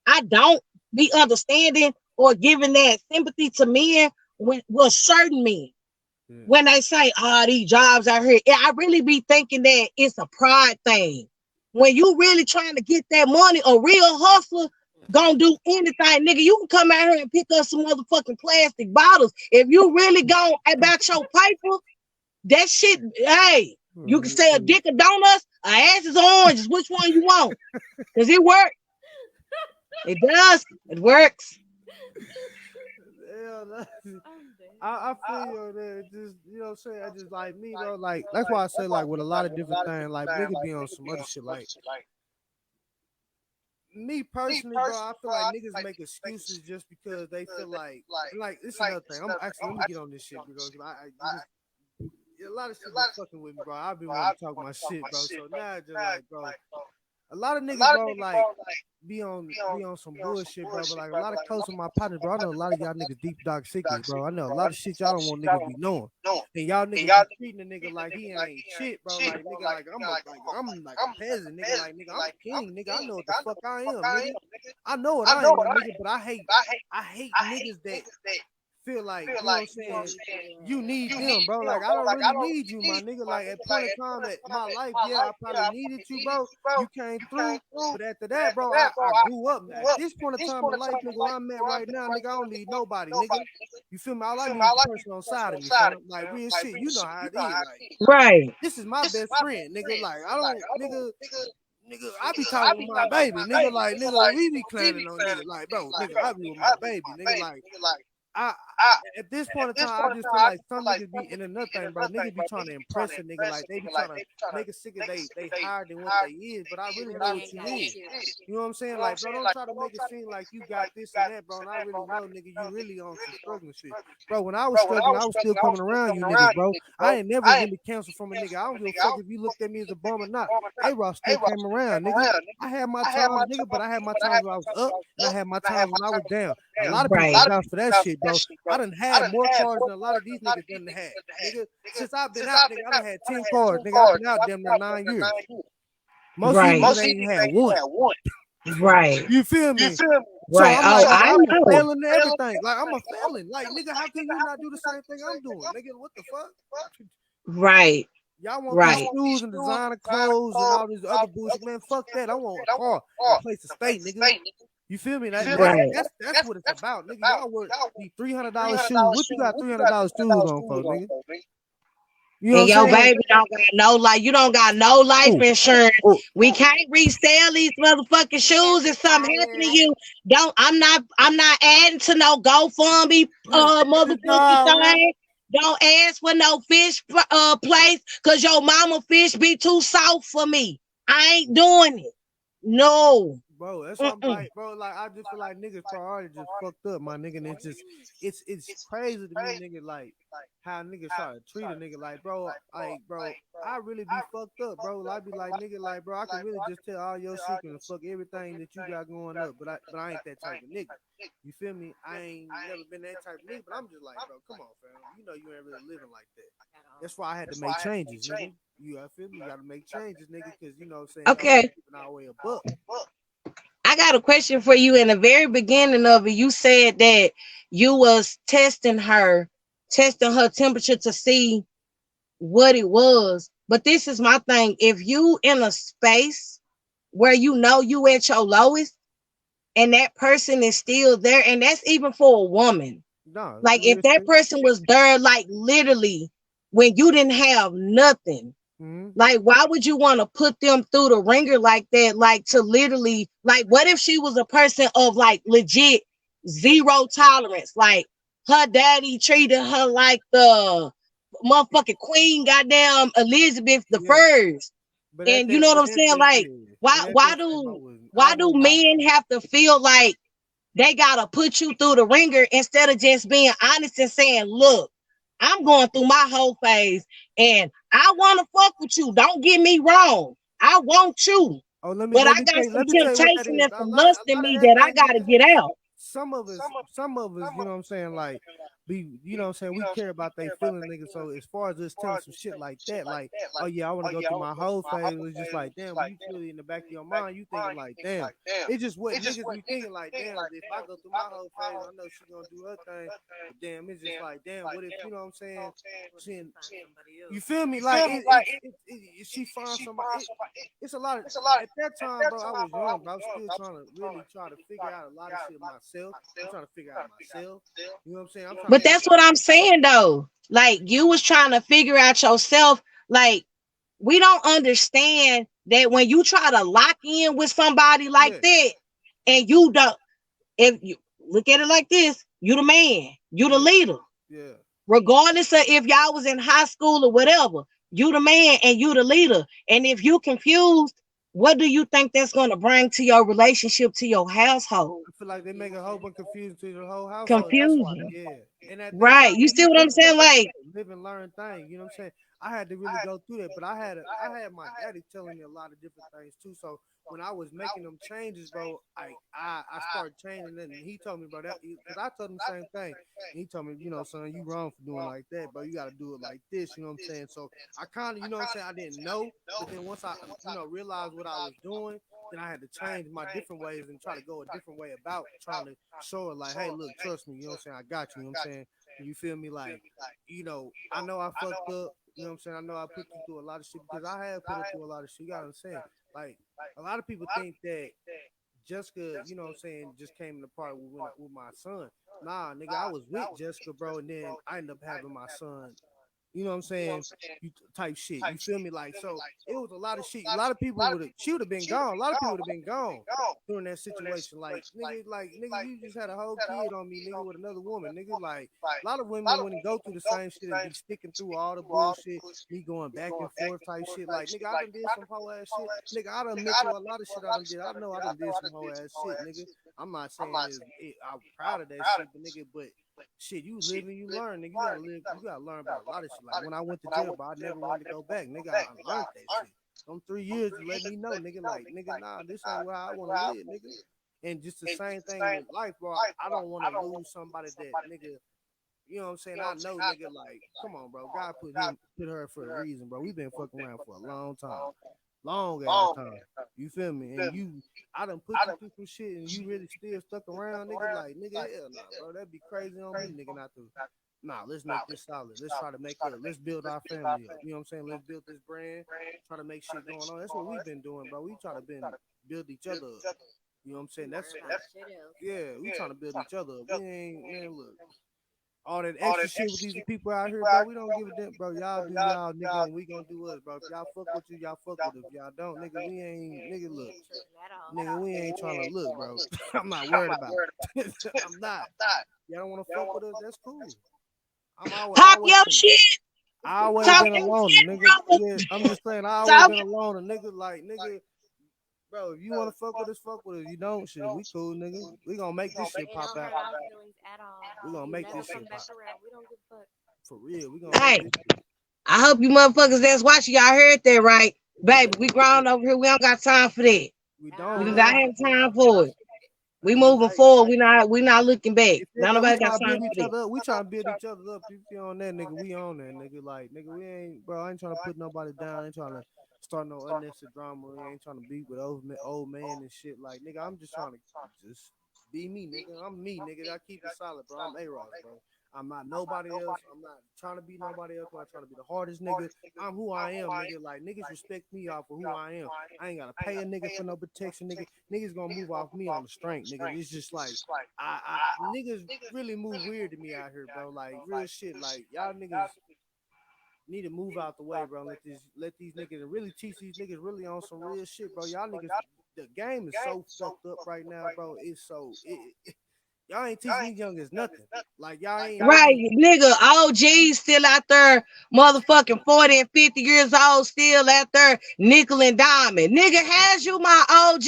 I don't be understanding or giving that sympathy to men with certain men yeah, when they say, oh, these jobs out here. Yeah, I really be thinking that it's a pride thing. When you really trying to get that money, a real hustler gonna do anything, nigga. You can come out here and pick up some motherfucking plastic bottles. If you really go about your paper, that shit, hey, you can real say a shit. dick of donuts, a ass is oranges. Which one you want? Does it work? It does. It works. Hell, no. I'm dead. I feel you on that. Just you know what I'm saying. I just like me, bro. Like that's why I say like with a lot of different things, like nigga be on some other shit. Like me personally, bro, I feel like niggas make excuses just because they feel like it's another thing. I'm actually let me get on this shit because a lot of shit been fucking with me, bro. I've been wanting to talk my shit, bro. So now it's just like, bro, a lot of niggas, bro, like be on some bullshit, bro. But like a lot of close of my partners, bro. I know a lot of y'all niggas deep dark secrets, bro. I know a lot of shit y'all don't want niggas be knowing. And y'all niggas be treating a nigga like he ain't shit, bro. Like nigga, I'm like a peasant, nigga. Like nigga, I'm a king, nigga. I know what the fuck I am, nigga. I know what I am, nigga. But I hate niggas that feel like, you know what I'm saying, you need them, bro. Like, I don't really need you, my nigga. Like, at point of time at my life, yeah, I probably needed you, bro. You came through. But after that, bro, I grew up. At this point of time in life, nigga, where I'm at right now, nigga, I don't need nobody, nigga. You feel me? All I need is the person on side of me, fam. Like, real shit, you know how it is. Like, Right. this is my best friend, nigga. Like, I don't, nigga, I be talking with my baby, nigga. Like, nigga, we be clowning on nigga. Like, bro, nigga, I be with my baby, nigga. Like, I at this point in time, I just feel like some niggas be in another thing, bro. Niggas be trying to impress a nigga, like they be trying to make a nigga they higher than what they is. But I really know what you is. You know what I'm saying? Like, bro, don't try to make it seem like you got this and that, bro. And I really know, nigga, you really on some struggling shit, bro. When I was struggling, I was still coming around you niggas, bro. I ain't never really canceled from a nigga. I don't give a fuck if you looked at me as a bum or not. A-Rock still came around, nigga. I had my times, nigga, but I had my times when I was up and I had my times when I was down. A lot of people Right. vouch for that shit, bro. I done had more cars than a lot of these niggas done had. Nigga, since I've been out, nigga, I done had 10 cars. Nigga, I've been out damn near 9 years. Most of these Right. niggas ain't even had one. Right. You feel me? So Right. I'm Oh, like, nigga, I I'm a know. felon and everything. Like, I'm a felon. Like, nigga, how can you not do the same thing I'm doing? Nigga, what the fuck? Right. Y'all want these Right. shoes and designer clothes and all this other bullshit, man. Fuck that. I want a car and a place to stay, nigga. You feel me? Right. That's what it's about, nigga. Y'all work these $300 shoes. What you got $300 shoes on for, nigga? You know what And I'm your saying? baby don't got no like you don't got no life Oh, insurance. oh, We can't resell these motherfucking shoes if something happen to you. Don't I'm not adding to no GoFundMe motherfucking nah, bro. thing. Don't ask for no fish place cause your mama fish be too soft for me. I ain't doing it. No. Bro, that's what I'm Mm-mm. like, bro. Like I just feel like niggas priority just fucked up, my nigga. And it's crazy to me, nigga. Like how niggas try to treat a nigga, bro. I really be fucked up, bro. I be like, nigga, like, bro, I can really just tell all your secrets and fuck everything that you got going up, but I ain't that type of nigga. You feel me? I ain't never been that type of nigga, but I'm just like, bro, come on, fam. You know you ain't really living like that. That's why I had to make changes, nigga. I feel me? You gotta make changes, nigga, because you know what I'm saying, I'm Okay. keeping our way above. I got a question for you. In the very beginning of it, you said that you was testing her temperature to see what it was. But this is my thing. If you in a space where you know you at your lowest and that person is still there, and that's even for a woman. No, Like if real that shit. person was there, like literally when you didn't have nothing, Mm-hmm. like why would you want to put them through the ringer like that? Like to literally, like what if she was a person of like legit zero tolerance? Like her daddy treated her like the motherfucking queen, goddamn Elizabeth the Yeah, first. but at And you that, know what but I'm at saying? that, Like yeah, why but at why that time, do I why do wasn't. men have to feel like they gotta put you through the ringer instead of just being honest and saying, look, I'm going through my whole phase and I want to fuck with you. Don't get me wrong. I want you. Oh, let me But let I me got tell you, some let me tell you what that temptation is. and A some lot of lust a in lot of me that that I thing gotta because get out. some of us, you know what I'm saying, like you know what I'm saying, we care about they feeling niggas. So as far as us telling some shit like that, like, oh yeah, I want to go through my whole phase, it's just like, damn, when you feel it in the back of your mind, you thinking like, damn, it's just what niggas be thinking like, damn, if I go through my whole phase, I know she gonna do her thing, but damn, it's just like, damn, what if, you know what I'm saying, she, you feel me, like she finds somebody, it's a lot of, at that time, bro, I was young, but I was still trying to really try to figure out a lot of shit myself. I'm trying to figure out myself. You know what I'm saying? I'm trying to But figure that's what out. I'm saying though. Like you was trying to figure out yourself. Like we don't understand that when you try to lock in with somebody like Yeah, that, and you don't, if you look at it like this, you the man, you the yeah, leader. yeah. regardless of if y'all was in high school or whatever. You the man and you the leader. And if you confused, what do you think that's going to bring to your relationship, to your household? I feel like they make a whole bunch of confusion to the whole household. That's why, Confusion. yeah. And at that Right. time, You when see you what I'm coming up, saying? that's Like, a live and learn thing. You know what I'm saying? I had to really go through that, but I had my daddy telling me a lot of different things too. So when I was making them changes, bro, I started changing, and he told me, bro, that because I told him the same thing. And he told me, you know, son, you wrong for doing like that, bro. You got to do it like this. You know what I'm saying? So I kind of, you know what I'm saying? I didn't know, but then once I, you know, realized what I was doing, then I had to change my different ways and try to go a different way about trying to show her like, hey, look, trust me, you know what I'm saying? I got you, you know what I'm saying? You feel me? Like, you know, I know I fucked up, you know what I'm saying? I know I put you through a lot of shit because I have put her through a lot of shit. You gotta understand. Like, a lot of people think that Jessica, you know what I'm saying, just came in the part with my son. Nah, nigga, I was with Jessica, bro, and then I ended up having my son, you know what I'm saying? You type shit. You feel me? Like, so it was a lot of shit. A lot of people would have she would have been gone. A lot of people would have been gone during that situation. Like nigga, you just had a whole kid on me, nigga, with another woman, nigga. Like a lot of women wouldn't go through the same shit and be sticking through all the bullshit, me going back and forth type shit. Like, nigga, I done did some whole ass shit. Nigga, I done admit to a lot of shit I done did. I know I done did some whole ass shit, nigga. I'm not saying I'm proud of that shit, but nigga, but shit, you live and you learn, nigga. You gotta live, you gotta learn about a lot of shit. Like when I went to jail, but I never wanted to go back, nigga. I learned that shit. Them 3 years to let me know, nigga, like, nigga, nah, this ain't where I wanna live, nigga. And just the same thing with life, bro. I don't wanna lose somebody that nigga, you know what I'm saying? I know, nigga, like, come on, bro. God put her for a reason, bro. We've been fucking around for a long time. Long ass time. You feel me? And I done put you through some shit and you really still stuck around, nigga. Like, nigga, hell nah, bro. That'd be crazy on me, nigga, not to. Nah, let's make this solid. Let's try to make let's build our family up. You know what I'm saying? Let's build this brand, try to make shit going on. That's what we've been doing, bro. We try to build each other up. You know what I'm saying? That's Word up, shit else. yeah, we trying to build each other up. We ain't, man, look, all that extra shit with these people out here, bro. We don't give a damn, bro. Y'all do y'all, nigga, and we gonna do us, bro. If y'all fuck with you, y'all fuck with us. If y'all don't, nigga, we ain't, nigga, We look, ain't tripping at all. nigga, we ain't trying to look, bro. I'm not worried about it. I'm not. Y'all don't want to fuck with us? That's cool. talk your shit. I always Talk been your alone, shit, nigga. brother. Yeah, I'm just saying, I always Talk been alone, a nigga, like, nigga, bro. If you want to fuck with us, fuck with us. You don't, shit, we cool, nigga. We gonna make this shit It pop don't out. hurt our feelings at all. We gonna You make never this come shit back pop around. We don't give a fuck. for real. We gonna make Hey, this shit. I hope you motherfuckers that's watching, y'all heard that right. Baby, we grown over here. We don't got time for that. We At don't, We do all. not man. have time for it. We We moving like, forward. We not looking back. you feel None me? We nobody got trying to time build for each that. other up. We trying to build each other up. If you on that, nigga, we on that, nigga. Like, nigga, we ain't, bro. I ain't trying to put nobody down. I ain't trying to start no unnecessary drama. We ain't trying to be with old man and shit. Like, nigga, I'm just trying to just be me, nigga. I'm me, nigga. I keep it solid, bro. I'm A-Ross, bro. I'm not nobody else. I'm not trying to be nobody else. I'm not trying to be the hardest nigga. I'm who I am, nigga. Like, niggas respect me off of who I am. I ain't gotta pay a nigga for no protection, nigga. Niggas gonna move off me on the strength, nigga. It's just like I niggas really move weird to me out here, bro. Like real shit. Like y'all niggas need to move out the way, bro. Let these niggas and really teach these niggas really on some real shit, bro. Y'all niggas, the game is so fucked up right now, bro. It's so y'all ain't teaching these youngins nothing. Like y'all ain't Right, really. nigga. OGs still out there, motherfucking 40 and 50 years old, still out there, nickel and diamond. Nigga, has you my OG?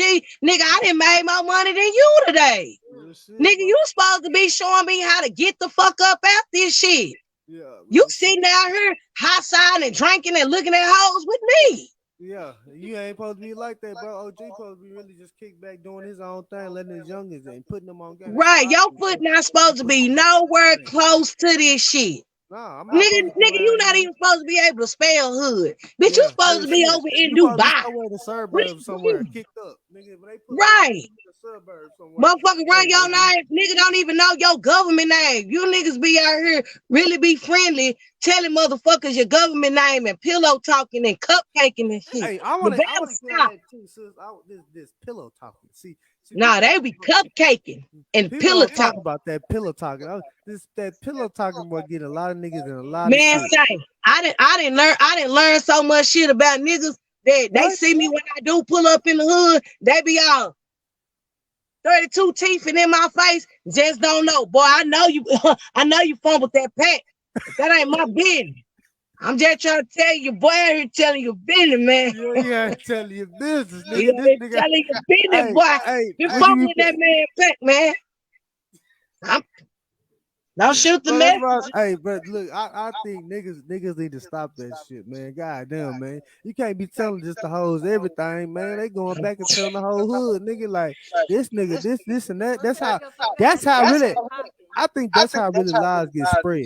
Nigga, I done made more money than you today. Real Mm. shit, Nigga, bro. you supposed to be showing me how to get the fuck up out this shit. Yeah, You real shit. sitting out here hot siding and drinking and looking at hoes with me. Yeah, you ain't supposed to be like that, bro. OG supposed to be really just kick back doing his own thing, letting his youngins and putting them on game. That's what Right, I your do, foot bro. not I'm supposed to supposed be to do the nowhere same thing. close to this shit. Nah, I'm not supposed Nigga, to be you around not you. even supposed to be able to spell hood. Bitch, you Yeah, supposed real to be shit. over in You supposed to be Dubai. somewhere in the What suburbs you somewhere, mean? kicked up. Nigga, when they put OG Right. in the suburbs somewhere, kicked Motherfucker run up, your baby. name. Nigga don't even know your government name. You niggas be out here really be friendly, telling motherfuckers your government name and pillow talking and cupcaking and shit. Hey, You I better wanna get on stop. that too, sis. This pillow talking. See, Nah, they be cupcaking and people pillow don't talk talking. about that pillow talking. This that pillow talking boy get a lot of niggas in a lot of Man, shit. say, I didn't learn so much shit about niggas that they What? see me when I do pull up in the hood, they be all 32 teeth and in my face, just don't know. Boy, I know you I know you fumbled that pack. That ain't my business. I'm just trying to tell you, boy, out here telling your business, man. You ain't telling your business, You nigga. out This here nigga, telling your business, hey, boy. hey, You what you fumbling be? that man back, man. I'm, don't shoot the Bro, that's messenger. why. Hey, but look, I think niggas need to stop that shit, man. God damn, man. You can't be telling just the hoes everything, man. They going back and telling the whole hood, nigga, like this nigga, this and that. Most niggas do that. That's That's how why really. shit popping. I think that's how really lies get spread.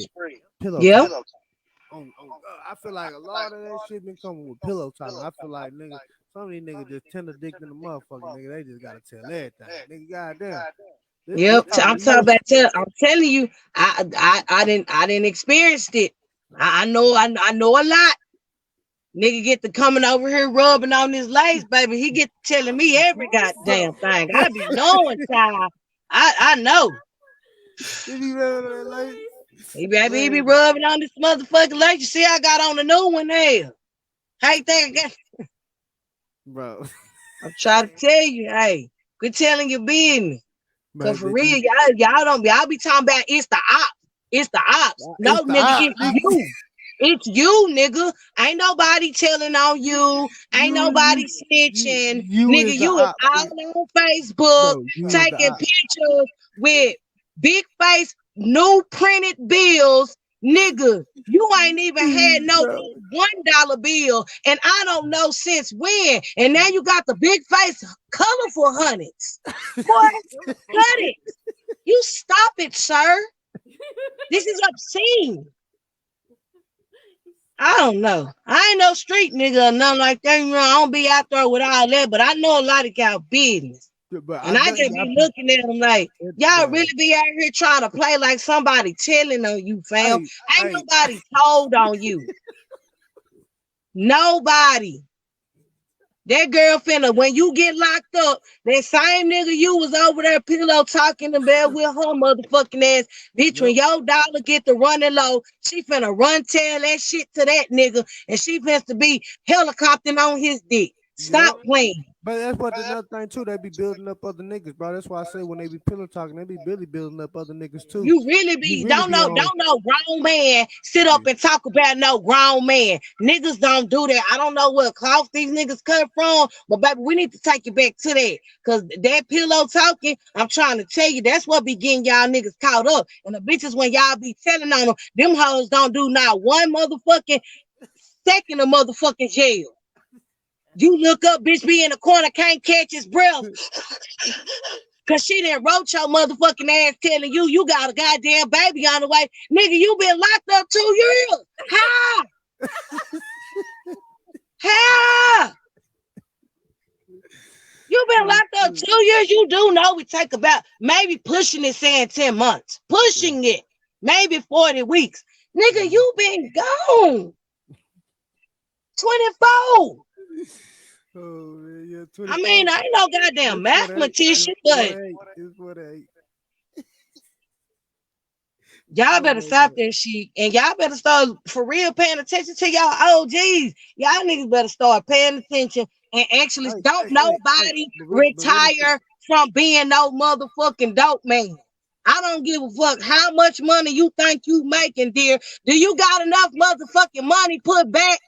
Pillow Yeah. talk. I feel like a lot of that shit been coming with pillow talking. I feel like nigga, some of these niggas just tender dick in the motherfucker, nigga. They just gotta tell everything, nigga. Goddamn, this Yep. time I'm of talking year. about I'm telling you, I didn't experience it. I know a lot. Nigga get to coming over here rubbing on this lace, baby. He get to telling me every Bro, goddamn thing. I be knowing, child. I know. if you remember that lady, He be man, rubbing on this motherfucking lace. You see, I got on a new one here. How you think I got? bro, I'm trying to tell you, hey, quit telling your business. Cause man, for real, y'all be talking about it's the ops. It's the ops. No, it's the nigga, op, it's nigga. you. It's you, nigga. Ain't nobody telling on you. Ain't You, nobody you, snitching. you Nigga, is the you is op, all on Facebook bro. You is the taking op, pictures with big face, new printed bills. Nigga, you ain't even had no bro. $1 bill, and I don't know since when. And now you got the big face, colorful hundreds. Boy, cut it. You stop it, sir. This is obscene. I don't know. I ain't no street nigga or nothing like that. You know, I don't be out there with all that, but I know a lot of y'all business. But I And I know, just be looking at them like, y'all bro. really be out here trying to play like somebody telling on you, fam. Hey, Ain't hey, nobody told on you. Nobody. That girl finna, when you get locked up, that same nigga you was over there pillow talking in bed with her motherfucking ass. Bitch, yep, when your dollar get to running low, she finna run tell that shit to that nigga, and she finna be helicoptering on his dick. yep. Stop playing. But that's what another thing too. They be building up other niggas, bro. That's why I say when they be pillow talking, they be really building up other niggas too. You really You be really don't be know, on. don't know grown man sit up Yeah, and talk about no grown man. Niggas don't do that. I don't know what cloth these niggas cut from, but baby, we need to take it back to that. Cause that pillow talking, I'm trying to tell you, that's what be getting y'all niggas caught up. And the bitches when y'all be telling on them hoes don't do not one motherfucking second of motherfucking jail. You look up, bitch be in the corner, can't catch his breath. Cause she didn't wrote your motherfucking ass telling you you got a goddamn baby on the way. Nigga, you been locked up 2 years. How? How? You been locked up 2 years. You do know we take about maybe pushing it saying 10 months. Pushing it. Maybe 40 weeks. Nigga, you been gone. 24. Oh man, yeah, I mean, 24. I ain't no goddamn It's 48. mathematician, It's but 48. It's 48. y'all better Oh stop man. that shit. And y'all better start for real paying attention to y'all OGs. Y'all niggas better start paying attention and actually don't Hey. nobody But really, retire from being no motherfucking dope man. I don't give a fuck how much money you think you making, dear. Do you got enough motherfucking money put back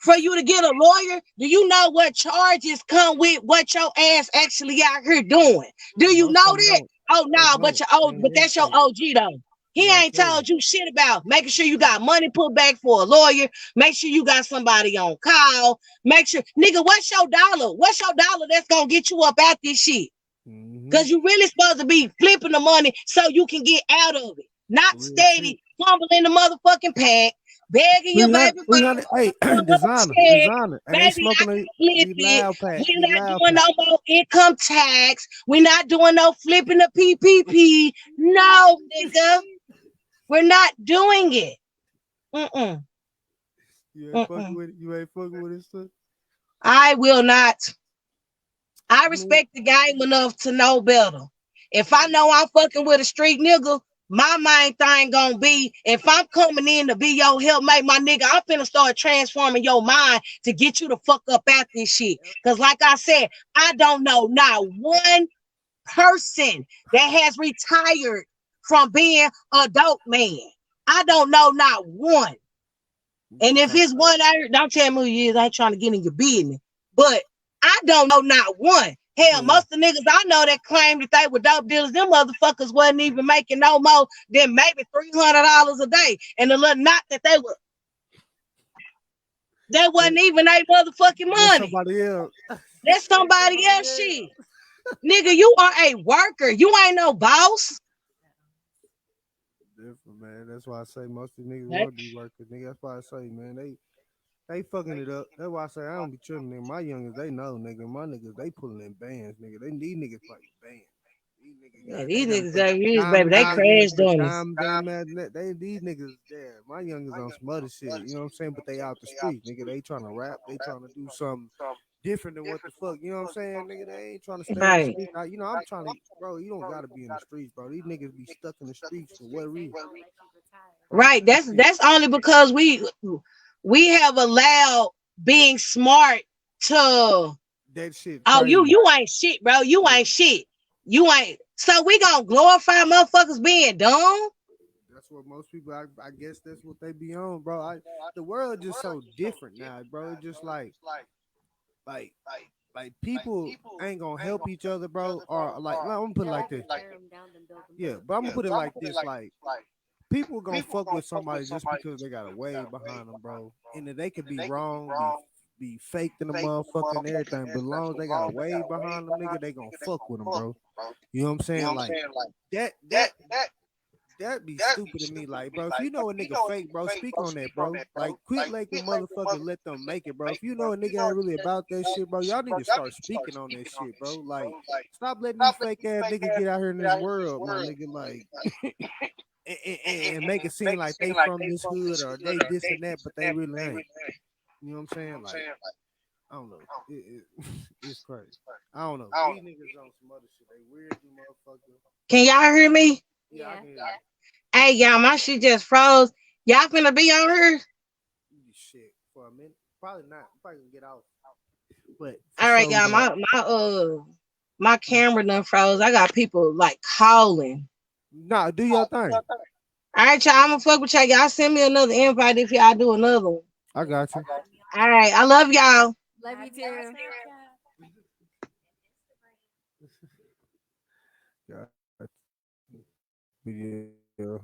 for you to get a lawyer? Do you know what charges come with what your ass actually out here doing? Do you most know of them that? don't. Oh They no, don't. but They ain't that's your say. OG though. He He ain't ain't tell you. told you shit about making sure you got money put back for a lawyer. Make sure you got somebody on call. Make sure, nigga, what's your dollar? What's your dollar that's gonna get you up out this shit? Mm-hmm. Cause you really supposed to be flipping the money so you can get out of it. Not Real shit. steady fumbling the motherfucking pack, begging your 300, baby 300. Hey, mama for her designer, check. designer. Hey, they Baby, I smoking can flip these it. loud pack. We're These not loud doing pack. no more income tax. We're not doing no flipping the PPP. No, nigga. We're not doing it. Mm-mm. You ain't fucking Mm-mm. with it. You ain't fucking with it, son. I will not. I I mean, respect the game enough to know better. If I know I'm fucking with a street nigga, my main thing gonna be if I'm coming in to be your helpmate, my nigga, I'm finna start transforming your mind to get you the fuck up out this shit. Cause like I said, I don't know not one person that has retired from being a dope man. I don't know not one. And if Okay. it's one out here, don't tell me who you is. I ain't trying to get in your business. But I don't know not one. Hell, Yeah. most of the niggas I know that claim that they were dope dealers, them motherfuckers wasn't even making no more than maybe $300 a day. And the little not that that wasn't even a motherfucking That's money. somebody else. That's somebody else shit. Nigga, you are a worker. You ain't no boss. Different, man. That's why I say most of the niggas will be working, nigga. That's why I say, man, they fucking it up. That's why I say I don't be tripping, nigga. My youngins, they know, nigga. My niggas, they pulling in bands, nigga. These niggas play bands. These niggas Yeah, got, they these done niggas put are years, baby. diamonds They in their neck, crash put dummies. diamonds in their neck. These niggas, yeah, my youngins on some other shit. You know what I'm saying? But they out the street, nigga. They trying to rap. They trying to do something different than what the fuck. You know what I'm saying, nigga? They ain't trying to stay in the Right. streets. You know, I'm trying to, bro. You don't gotta be in the streets, bro. These niggas be stuck in the streets for what They reason? won't let you retire. For Right. some shit. That's only because we have allowed being smart to That shit oh crazy. you ain't shit, bro. You Yeah. ain't shit. You ain't so we gonna glorify motherfuckers being dumb. That's what most people. I guess that's what they be on, bro. The world just so different now, bro. It's just like, like people ain't gonna help each other, bro. Or like, I'm gonna put it They'll like rather this. tear them down than build them Yeah, up. but I'm gonna put it like this. Like people gonna fuck with somebody just because they got a wave behind them, bro. And that they could be wrong, be faked in the motherfucker and everything. But as long as they got a wave behind them, nigga, they gonna fuck with them, bro. You know what I'm saying? Like that that that be stupid to me. Like, bro, if you know a nigga fake, bro, speak on that, bro. Like, quit letting motherfuckers let them make it, bro. If you know a nigga ain't really about that shit, bro, y'all need to start speaking on that shit, bro. Like, stop letting these fake ass niggas get out here in this world, my nigga. Like, and make it seem like they from this hood or they this and that, but they really ain't. You know what I'm saying? Like, I don't know. It's crazy. I don't know. These niggas on some other shit. They weird, you motherfuckers. Can y'all hear me? Yeah, I Yeah. can hear Hey y'all, my shit just froze. Y'all finna be on here? you shit for a minute. Probably not. I'm probably gonna get out. But for All right, sure, y'all. My camera done froze. I got people like calling. nah, do your thing. All right, y'all. I'm gonna fuck with y'all. Y'all send me another invite if y'all do another one. I got you. All right, I love y'all. Love you Add me on too. Snapchat. Yeah. Yeah.